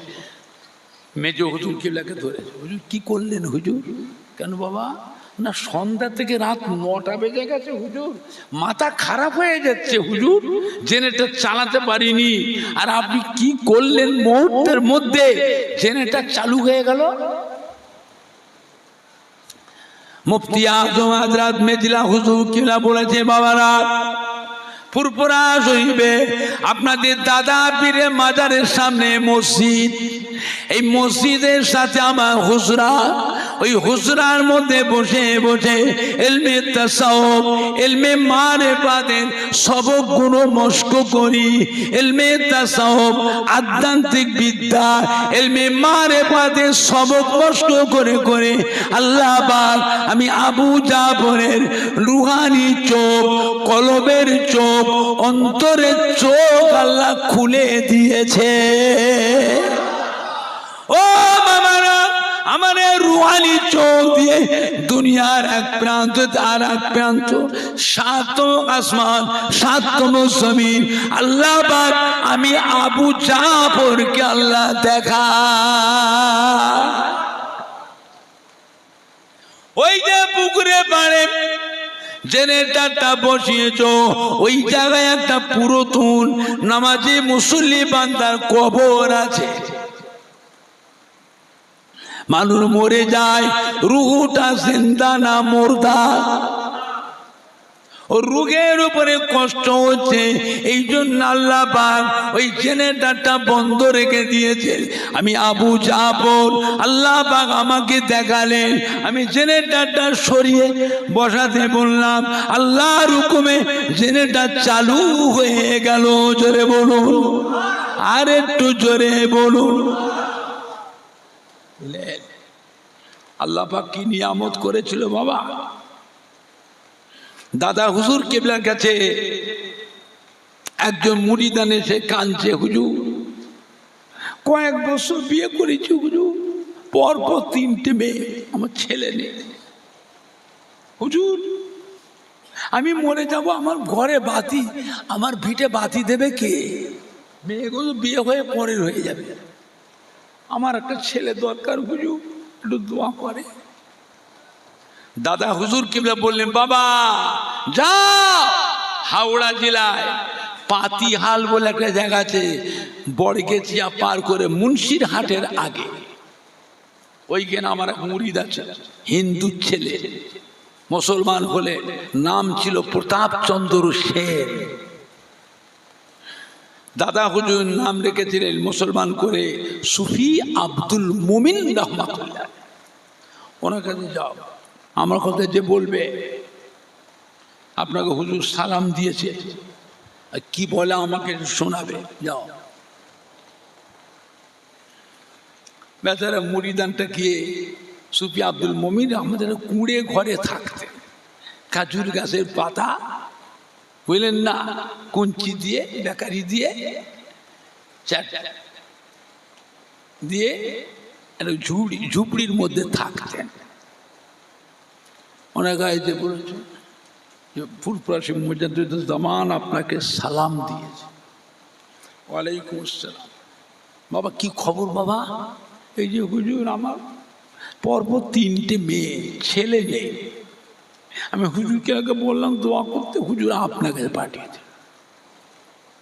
মেজো হুজুর কেবলাকে ধরেছে। হুজুর কি করলেন হুজুর? কেন বাবা? না সন্ধ্যা থেকে রাত 9টা বেজে গেছে হুজুর, মাথা খারাপ হয়ে যাচ্ছে হুজুর, জেনারেটর চালাতে পারিনি। আর আপনি কি করলেন, মুহূর্তের মধ্যে জেনারেটর চালু হয়ে গেল। মুফতি আজম হযরত মেজিলা হুজুর কিবলা বলেছে, বাবারা ফুরফুরা শরীফে আপনাদের দাদা পীরের মাজারের সামনে মসজিদ, এই মসজিদের সাথে আমার হুজরা, ওই হুজরার মধ্যে বসে বসে ইলমে তাসাউফ, ইলমে মারিফাতের সবকগুলো মশক করি। ইলমে তাসাউফ আধ্যাত্মিক বিদ্যা, ইলমে মারিফাতের সবক মশক করে করে আল্লাহ পাক আমি আবু জাফরের রুহানি চোখ, কলবের চোখ, অন্তরের চোখ আল্লাহ খুলে দিয়েছে। ও মামারা, আমার রুহানি চোখ দিয়ে দুনিয়ার এক প্রান্ত আর এক প্রান্ত, 7 আসমান 7 জমিন আল্লাহ পাক আমি আবু জাফরকে আল্লাহ দেখা। ওই যে পুকুরে পাড়ে জেনারেটরটা বসিয়েছ, ওই জায়গায় একটা পুরাতন নামাজি মুসল্লি বান্দার কবর আছে। মানুষ মরে যায়, রুহটা জিন্দা না মুর্দা। ও রুগের উপরে কষ্ট হচ্ছে, এই জন্য আল্লাহ পাক ওই জেনারেটরটা বন্ধ রেখে দিয়েছে। আমি আবু জাফর, আল্লাহ পাক আমাকে দেখালেন, আমি জেনারেটরটা সরিয়ে বসাতে বললাম, আল্লাহর হুকুমে জেনারেটর চালু হয়ে গেল। জোরে বলুন, আর একটু জোরে বলুন। আল্লাহ পাক কি নিয়ামত করেছিল বাবা। দাদা হুজুর কেবলার কাছে একজন মুরিদান এসে কাঁদছে, হুজুর কয়েক বছর বিয়ে করেছি হুজুর, পরপর 3টে মেয়ে, আমার ছেলে নেই। হুজুর আমি মরে যাব, আমার ঘরে বাতি, আমার ভিটে বাতি দেবে কে? মেয়েগুলো বিয়ে হয়ে পরের হয়ে যাবে, আমার একটা ছেলে দরকার, হুজুর একটু দোয়া করে। দাদা হুজুর কিবলা বললেন, বাবা যা, হাওড়া জেলায় পাতিহাল বলে একটা জায়গা আছে, বড়গেছিয়া পার করে মুন্সির হাটের আগে, ওইখানে আমার এক মুরিদ আছে, হিন্দু ছেলে, মুসলমান হলে নাম ছিল প্রতাপচন্দ্র সেন। দাদা হুজুর নাম রেখেছিলেন মুসলমান করে সুফি আব্দুল মুমিন রহমাতুল্লাহ। ওনার কাছে যাও, আমার কথা যে বলবে আপনাকে হুজুর সালাম দিয়েছে, কি বলে আমাকে শোনাবে, যাও। বেচারা মুরিদানটা গিয়ে সুফি আব্দুল মুমিন আমাদের কুঁড়ে ঘরে থাকতেন, খাজুর গাছের পাতা বুঝলেন না, কুঞ্চি দিয়ে বেকারি দিয়ে দিয়ে ঝুপড়ির মধ্যে থাকতেন। অনেক গাইতে বলেছে যে ফুরফুরাশি মুজাদ্দিদুজ্জামান আপনাকে সালাম দিয়েছে। ওয়ালাইকুম আসসালাম। বাবা কি খবর বাবা? এই যে হুজুর আমার পরপর 3টে মেয়ে, ছেলে নেই, আমি হুজুরকে আগে বললাম দোয়া করতে, হুজুর আপনাকে পাঠিয়ে দেন,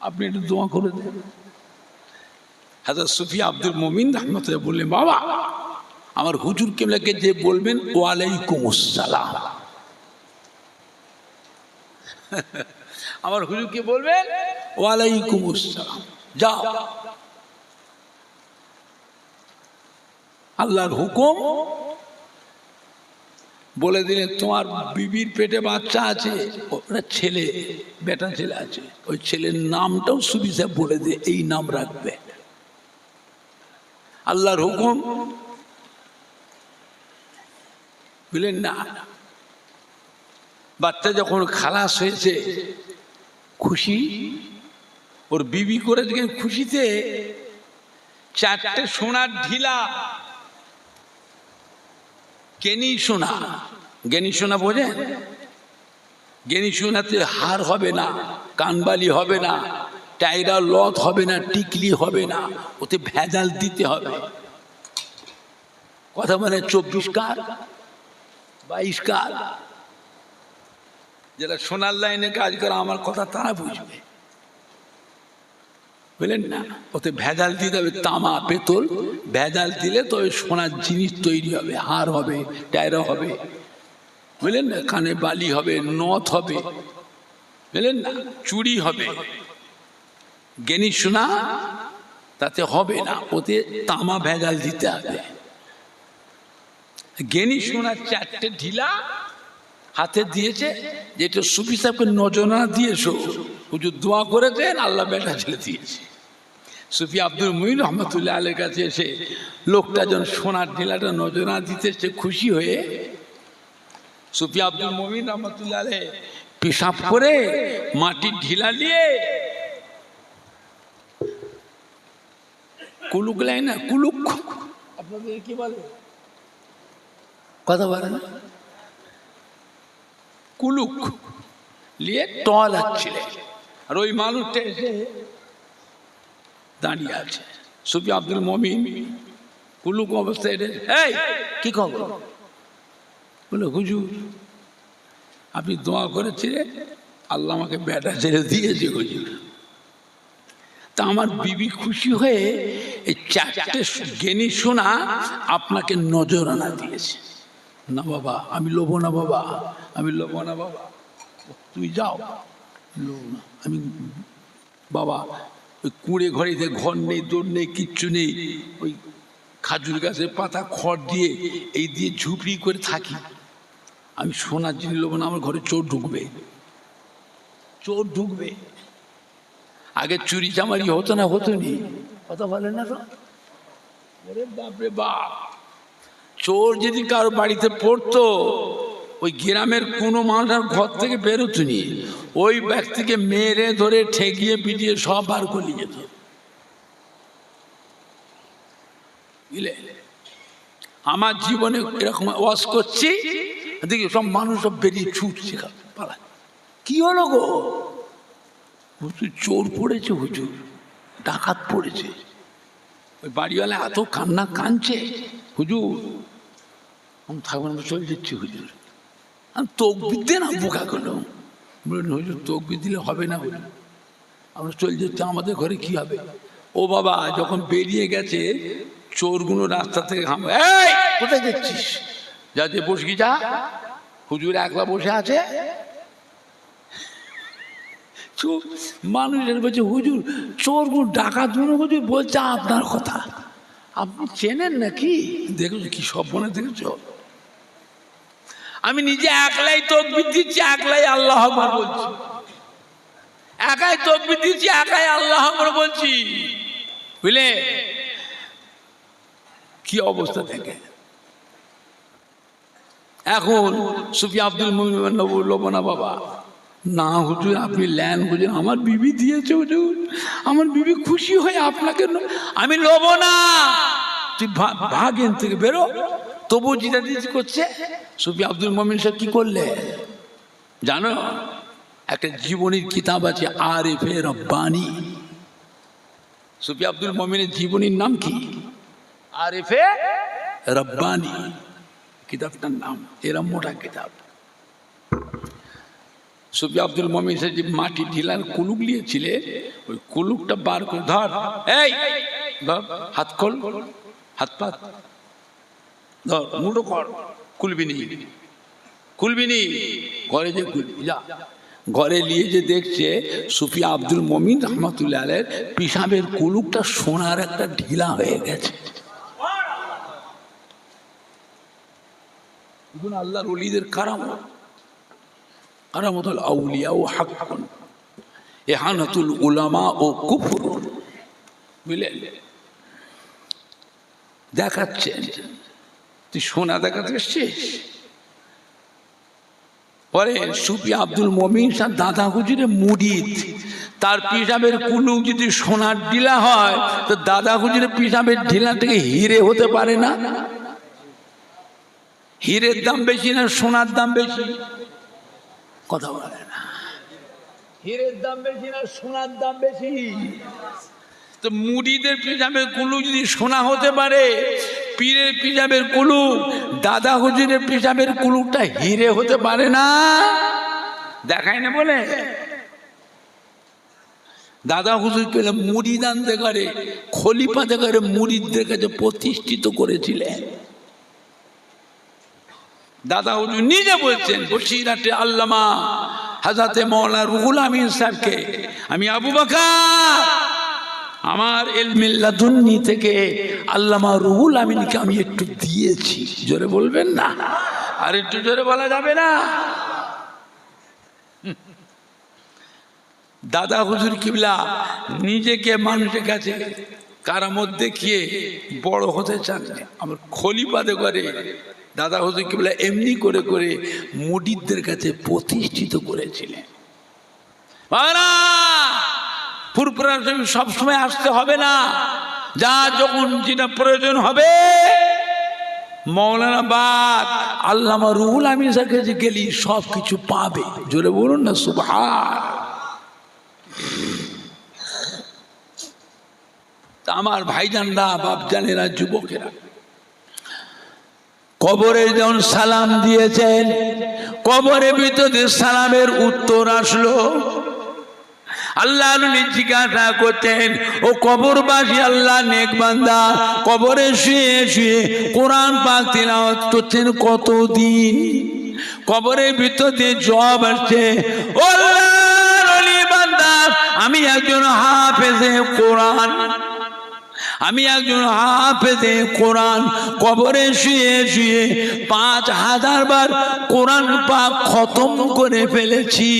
আপনি একটু দোয়া করে দেন। হযরত সুফি আব্দুল মুমিন রহমাতুল্লাহ বললেন, বাবা আমার হুজুর কিবলাকে যে বলবেন ওয়ালাইকুম আসসালাম, আমার হুজুরকে বলবেন ওয়ালাইকুম আসসালাম, যাও। আল্লাহর হুকুম বলে দিলেন, তোমার বিবির পেটে বাচ্চা আছে, ওটা ছেলে, বেটা ছেলে আছে, ওই ছেলের নামটাও সুফি সাহেব বলে দিয়ে এই নাম রাখবে। আল্লাহর হুকুম বুঝলেন না। বাচ্চা যখন খালাস হয়েছে, খুশি, ওর বিবি করে খুশিতে 4টে সোনার ঢিলা, গেনি সোনা, গেনি সোনা বোঝেন? গেনি সোনাতে হার হবে না, কানবালি হবে না, টাইরা লত হবে না, টিকলি হবে না, ওতে ভেজাল দিতে হবে। কথা মানে 24 কার 22 কার, যারা সোনার লাইনে কাজ করে আমার কথা তারা বুঝবে, বুঝলেন না। ওতে ভেজাল দিতে হবে, তামা পেতল ভেজাল দিলে তো সোনার জিনিস তৈরি হবে, হার হবে, টায়রা হবে, বুঝলেন না, কানে বালি হবে, নথ হবে, বুঝলেন না, চুড়ি হবে। গেনি সোনা তাতে হবে না, ওতে তামা ভেজাল দিতে হবে। গেনি সোনার 4টে ঢিলা হাতে দিয়েছে, যেটা সুফি সাহেবকে নজরা দিয়েছ, হুজুর দোয়া করেছেন, আল্লাহ বেটা ছেলে দিয়েছে। সুফি আব্দুল মুমিন রহমতুল্লাহ আলাইহির কাছে এসে লোকটা যখন সোনার ঢিলাটা নজরা দিতেছে খুশি হয়ে, সুফি আব্দুল মুমিন রহমতুল্লাহ আলাইহি পেশাব করে মাটির ঢিলা দিয়ে কুলুক লাই না, কুলুক আপনাদের কি বলে, কথা বলে না, কুলুক নিয়ে টল আসছিলেন, আর ওই মানুষটা এসে দাঁড়িয়ে আছে। সুফি আব্দুল মুমিন কুলুক অবস্থায়, এই কি খবর? বলে হুজুর আপনি দোয়া করেছিলেন, আল্লাহ আমাকে বেটা ছেড়ে দিয়েছে হুজুর। তা আমার বিবি খুশি হয়ে এই 4টে গেনি সোনা আপনাকে নজরানা দিয়েছে। না বাবা আমি লোভ না, বাবা আমি লোভ না, বাবা তুমি যাও, আমি বাবা ওই কুঁড়ে ঘরেতে ঘর নেই, দৌড় নেই, কিচ্ছু নেই, ওই খাজুর গাছের পাতা খড় দিয়ে এই দিয়ে ঝুপড়ি করে থাকি, আমি সোনার জিনিস লোভ না, আমার ঘরে চোর ঢুকবে, চোর ঢুকবে। আগে চুরি চামারি হতো না, হতো নি, কথা বলে না তো, বাপরে বাপ, চোর যদি কারো বাড়িতে পড়তো, ওই গ্রামের কোনো মানুষ আর ঘর থেকে বেরোতো নি, ওই ব্যক্তিকে মেরে ধরে ঠেকিয়ে পিটিয়ে সব বার করে নিয়ে যেত। আমার জীবনে এরকম ওয়াজ করছি, দেখি সব মানুষ সব বেরিয়ে ছুটছে পালা। কি হলো গো? হুজুর চোর পড়েছে, হুজুর ডাকাত পড়েছে। ওই বাড়িওয়ালা এত কান্না কাঁদছে, হুজুর আমি থাকবো না, চলে যাচ্ছি হুজুর। আমি তকবির দিয়ে না বোকা করলাম, বললেন হুজুর তকবির দিলে হবে না, হুজুর আমরা চলে যাচ্ছি, আমাদের ঘরে কি হবে? ও বাবা, যখন বেরিয়ে গেছে চোরগুলো রাস্তা থেকে হাম, এই কোথায় যাচ্ছিস? যা যে বসবি যা। হুজুর একলা বসে আছে, মানুষের বলছে হুজুর চোরগুলো ডাকাত হুজুর বলছে আপনার কথা, আপনি চেনেন নাকি? দেখেছো কি সব মনে দেখেছো? আমি নিজে একলাই তাকবীর দিচ্ছি, একলাই আল্লাহু আকবার বলছি, একাই তাকবীর দিচ্ছি, একাই আল্লাহু আকবার বলছি, বুঝলে কি অবস্থা থাকে। এখন সুফি আব্দুল মুমিন বলবো না বাবা, না হুজুর আপনি ল্যান হুজুর, আমার বিবি দিয়েছে হুজুর, আমার বিবি খুশি হয়ে আপনাকে, আমি লোবো না, তুই ভাগ এখান থেকে বেরো। তবু জিদাদিজি করছে। সুফি আব্দুল মুমিন সাহেব কি করলে জানো? একটা জীবনীর কিতাব আছে আরিফে রব্বানি। সুফি আব্দুল মুমিনের জীবনীর নাম কি? আরিফে রব্বানি কিতাবটার নাম। এরম মোটা কিতাব। সুফি আব্দুল মুমিন সাহেব যে মাটি ঢিলার কুলুক নিয়েছিলে, ওই কুলুকটা বার করে ধর, এই ধর, হাত খোল, হাত পাত ধর, মুঠো কর, খুলবি নি, খুলবি নি, ঘরে যে খুলবি যা। ঘরে নিয়ে যে দেখছে সুফি আব্দুল মুমিন রহমাতুল্লাহ আলাইহির পিশাবের কুলুকটা সোনার একটা ঢিলা হয়ে গেছে। আল্লাহর ওলিদের কারামত, কারামতুল আউলিয়া ও হাক্কুন, ইহানাতুল উলামা ও কুফর, বুঝলেন? দেখাচ্ছে তুই সোনা দেখাতে এসছিস। পরে সুফি আব্দুল মুমিন সাহেব দাদা হুজুরের মুরিদ, তার পিশাবের কুলুক যদি সোনার ঢিলা হয় তো দাদা হুজুরের পিশাবের ঢিলা থেকে হিরে হতে পারে না? হীরের দাম বেশি না সোনার দাম বেশি? কথা বলে না। হীরের দাম বেশি না সোনার দাম বেশি? তো মুরিদের পিশাবের কুলুক যদি সোনা হতে পারে, পীরের পিশাবের কুলুক, দাদা হুজুরের পিশাবের কুলুকটা হিরে হতে পারে না? দেখায় না বলে দাদা হুজুর পেলে মুরিদ আনতে করে, খলিফাতে করে মুরিদদের কাছে প্রতিষ্ঠিত করেছিলেন। দাদা হুজুর নিজে বলছেন বসিরাতে আল্লামা হযরতে মাওলানা রুহুল আমিন সাহেবকে, আমি আবু বকর আমার ইলমে লাদুন্নি থেকে আল্লামা রুহুল আমিনকে আমি একটু দিয়েছি। জোরে বলবেন না? আর একটু জোরে বলা যাবে না? দাদা হুজুর কিবলা নিজেকে মানুষের কাছে কারামত দেখিয়ে বড় হতে চান, আমার খলিফাতে করে দাদা হুজুর কিবলা এমনি করে করে মুরিদদের কাছে প্রতিষ্ঠিত করেছিলেন। ফুরফুরা সবসময় আসতে হবে না, যা যখন যেটা প্রয়োজন হবে মৌলানা বাদ আল্লামা রুহুল আমিন সাহেবের কাছে গেলি সব কিছু পাবে। জোরে বলুন না সুবহান। আমার ভাইজানরা, বাপজানেরা, যুবকেরা, কবরে যখন সালাম দিয়েছেন, কবরে ভিতরে সালামের উত্তর আসলো। আল্লাহ জিজ্ঞাসা করতেন, ও কবরবাসী আল্লাহ নেক বান্দা কবরে শুয়ে শুয়ে কোরআন পাক তিলাওয়াত করছেন কতদিন? কবরের ভিতরে জবাব আসছে, ও আল্লাহর ওলি বান্দা আমি একজন হাফেজে কোরআন, আমি একজন হাফেজে কোরআন, কবরে শুয়ে শুয়ে 5000 বার কোরআন পাক খতম করে ফেলেছি।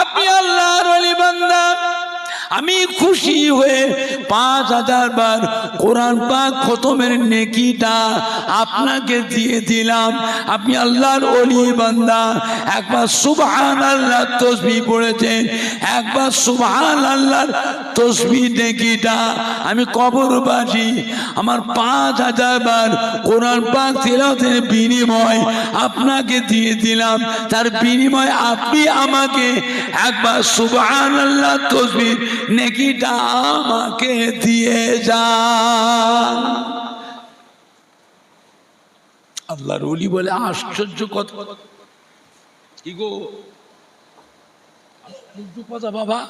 আপনি আল্লাহর ওলি বান্দা, আমি খুশি হয়ে 5000 বার কোরআন পাক খতমের নেকিটা আপনাকে দিয়ে দিলাম। আপনি আল্লাহর ওলি বান্দা, একবার সুবহানাল্লাহ তাসবিহ পড়েছেন, একবার সুবহানাল্লাহর তাসবিহ নেকিটা আমি কবরবাসী আমার 5000 বার কোরআন পাক তিলাওয়াতের বিনিময় আপনাকে দিয়ে দিলাম। তার বিনিময় আপনি আমাকে একবার সুবহানাল্লাহ তাসবিহ নেকিটা আমাকে দিয়ে যান। আল্লাহর ওলি বলে আশ্চর্য কথা, কি গো আশ্চর্য কথা বাবা।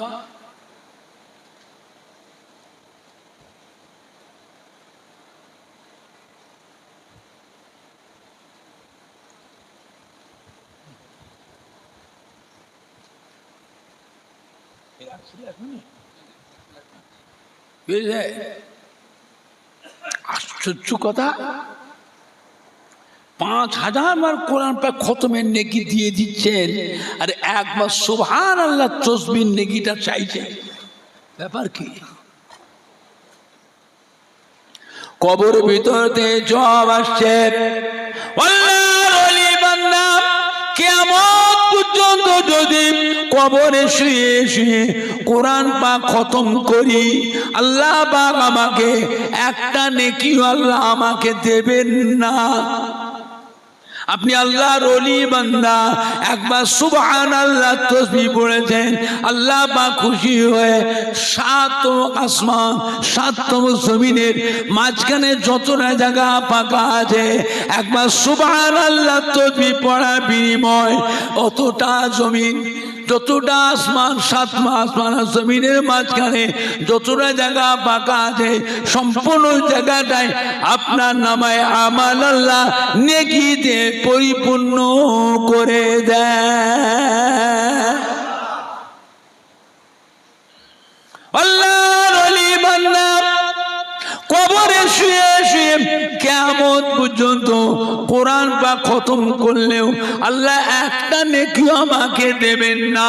আশ্চর্য কথা, 5000 বার কোরআন পাক খতমের নেকি দিয়ে দিচ্ছেন, আর একবার সুবহানাল্লাহ তাসবিহ নেকিটা চাইছেন। ব্যাপার কি? কবর ভিতরতে জবাব আসছে, আল্লাহর ওলি বান্দা কিয়ামত পর্যন্ত যদি কবরে শুয়ে শুয়ে কোরআন পাক খতম করি, আল্লাহ পাক আমাকে একটা নেকিও আল্লাহ আমাকে দেবেন না। আপনি আল্লাহর ওলি বান্দা, একবার সুবহানাল্লাহ তাসবিহ পড়েছেন, আল্লাহ পাক খুশি হয়ে 7 আসমান 7 জমিনের মাঝখানে যতটা জায়গা ফাঁকা আছে, একবার সুবহানাল্লাহ তাসবিহ পড়ার বিনিময় অতটা জমিন, যতটা আসমান, 7 আসমান আর জমিনের মাঝখানে যতটা জায়গা ফাঁকা আছে, সম্পূর্ণ জায়গাটায় আপনার নামায় আমাল আল্লাহ নেকি দিয়ে পরিপূর্ণ করে দেয়। আল্লাহর ওলি বান্দা কবরে শুয়ে শুয়ে কিয়ামত পর্যন্ত কোরআন পাক খতম করলেও আল্লাহ একটা নেকি আমাকে দেবেন না।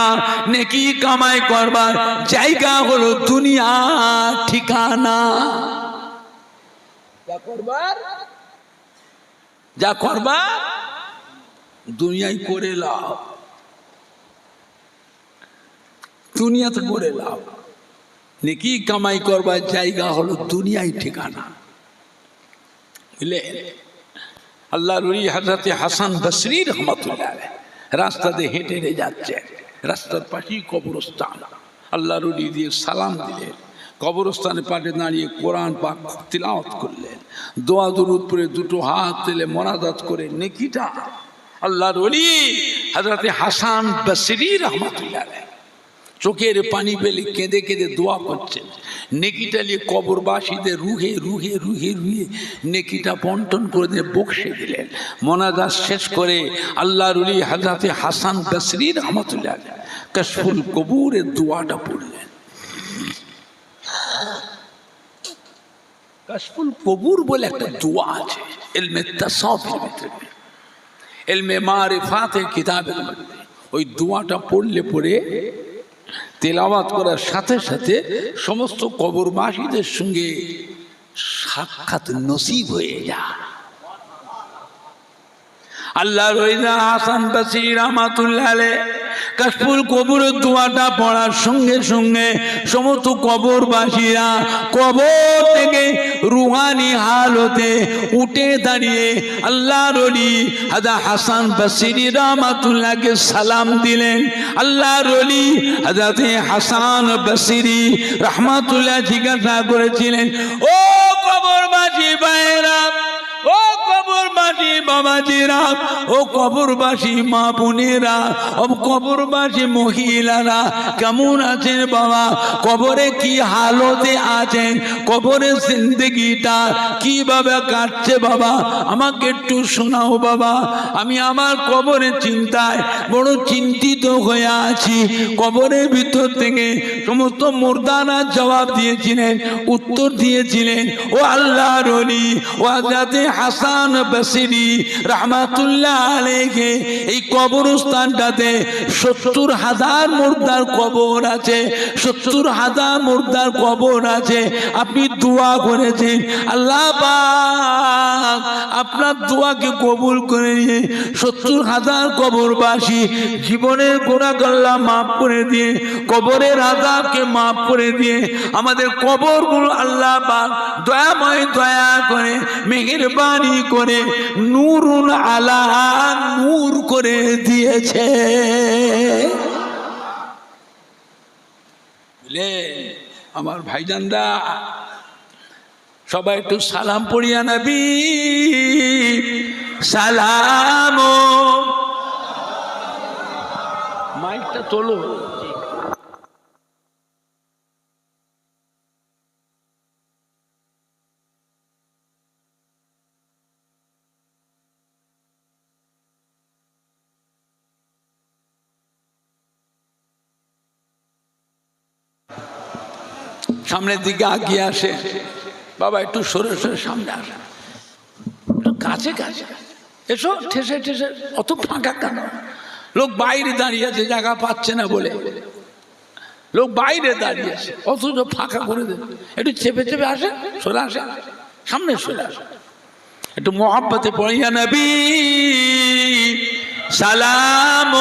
নেকি কামাই করবার জায়গা হলো দুনিয়া ঠিকানা। যা করবার দুনিয়ায় করে লাও, দুনিয়াতে করে লাও। নেকি কামাই করবার জায়গা হলো দুনিয়ায় ঠিকানা। বুঝলে? আল্লাহর ওলি হযরত হাসান বসরি রহমাতুল্লাহ আলাইহি রাস্তাতে হেঁটে হেঁটে যাচ্ছে, রাস্তার পাশেই কবরস্থান। আল্লাহর ওলি দিয়ে সালাম দিলেন, কবরস্থানের পাশে দাঁড়িয়ে কোরআন পাক তিলাওয়াত করলেন, দোয়া দরুদ পড়ে 2 হাত তুলে মোনাজাত করে নেকিটা আল্লাহর ওলি হযরত হাসান বসরি রহমাতুল্লাহ আলাইহি চোখের পানি ফেলে কেঁদে কেঁদে দোয়া করছেন। নেকিটা নিয়ে কবরবাসীদের রুহে রুহে রুহে রুহে নেকিটা বন্টন করে দিয়ে বকশে দিলেন। মোনাজাত শেষ করে আল্লাহর ওলি হযরত হাসান বসরি রহমাতুল্লাহ আলাইহি কাশফুল কবুরের দোয়াটা পড়লেন। কাশফুল কবুর বলে একটা দোয়া আছে ইলমে তাসাউফের ভিতরে, ইলমে মারিফাতের কিতাবের মধ্যে। ওই দোয়াটা পড়লে পরে তেলাওয়াত করার সাথে সাথে সমস্ত কবরবাসীদের সঙ্গে সাক্ষাৎ নসিব হয়ে যায়। আল্লাহর ওলি হাসান বসরি রহমাতুল্লাহ আলাইহি কাশফুল কবুরের দোয়াটা পড়ার সঙ্গে সঙ্গে সমস্ত কবরবাসীরা কবর থেকে রুহানি হালতে উঠে দাঁড়িয়ে আল্লাহর ওলি হযরত হাসান বসরি রহমাতুল্লাহকে সালাম দিলেন। আল্লাহর ওলি হযরত হাসান বসরি রহমাতুল্লাহ জিজ্ঞাসা করেছিলেন, ও কবরবাসী ভাইরা, ও কবরবাসী বাবাজিরা, ও কবরবাসী মা বোনেরা, ও কবরবাসী মহিলারা, কেমন আছেন বাবা? কবরে কি হালতে আছেন? কবরের জিন্দেগিটা কিভাবে কাটছে বাবা? আমাকে একটু শোনাও বাবা। আমি আমার কবরের চিন্তায় বড় চিন্তিত হয়ে আছি। কবরের ভিতর থেকে সমস্ত মুর্দারা জবাব দিয়েছিলেন, উত্তর দিয়েছিলেন, ও আল্লাহর ওলি ও হযরত হাসান বসরি রহমাতুল্লাহ আলাইহি এই কবরস্থানটাতে 70,000 মুর্দার কবর আছে, 70,000 মুর্দার কবর আছে। আপনি দোয়া করেছেন, আল্লাহ পাক আপনার দোয়াকে কবুল করে নিয়ে 70,000 কবরবাসী জীবনের গুনাহগাল্লা মাফ করে দিয়ে, কবরের আযাবকে মাফ করে দিয়ে, আমাদের কবরগুলো আল্লাহ পাক দয়াময় দয়া করে মেহেরবানি করে নূরুন আলা নূর করে দিয়েছে। আমার ভাইজানরা সবাই একটু সালাম পড়িয়া নবী সালাম। মাইকটা তোলো। সামনের দিকে আগিয়ে আসে, বাবা একটু সরে সরে সামনে আসে, একটু কাছে কাছে এসো, ঠেসে ঠেসে অত ফাঁকা কেন? লোক বাইরে দাঁড়িয়ে আছে, জায়গা পাচ্ছে না বলে লোক বাইরে দাঁড়িয়ে আছে, অথচ ফাঁকা করে দেবে। একটু চেপে চেপে আসে, সরে আসে, সামনে সরে আসে, একটু মোহাব্বতে পড়িয়া নবী সালাম।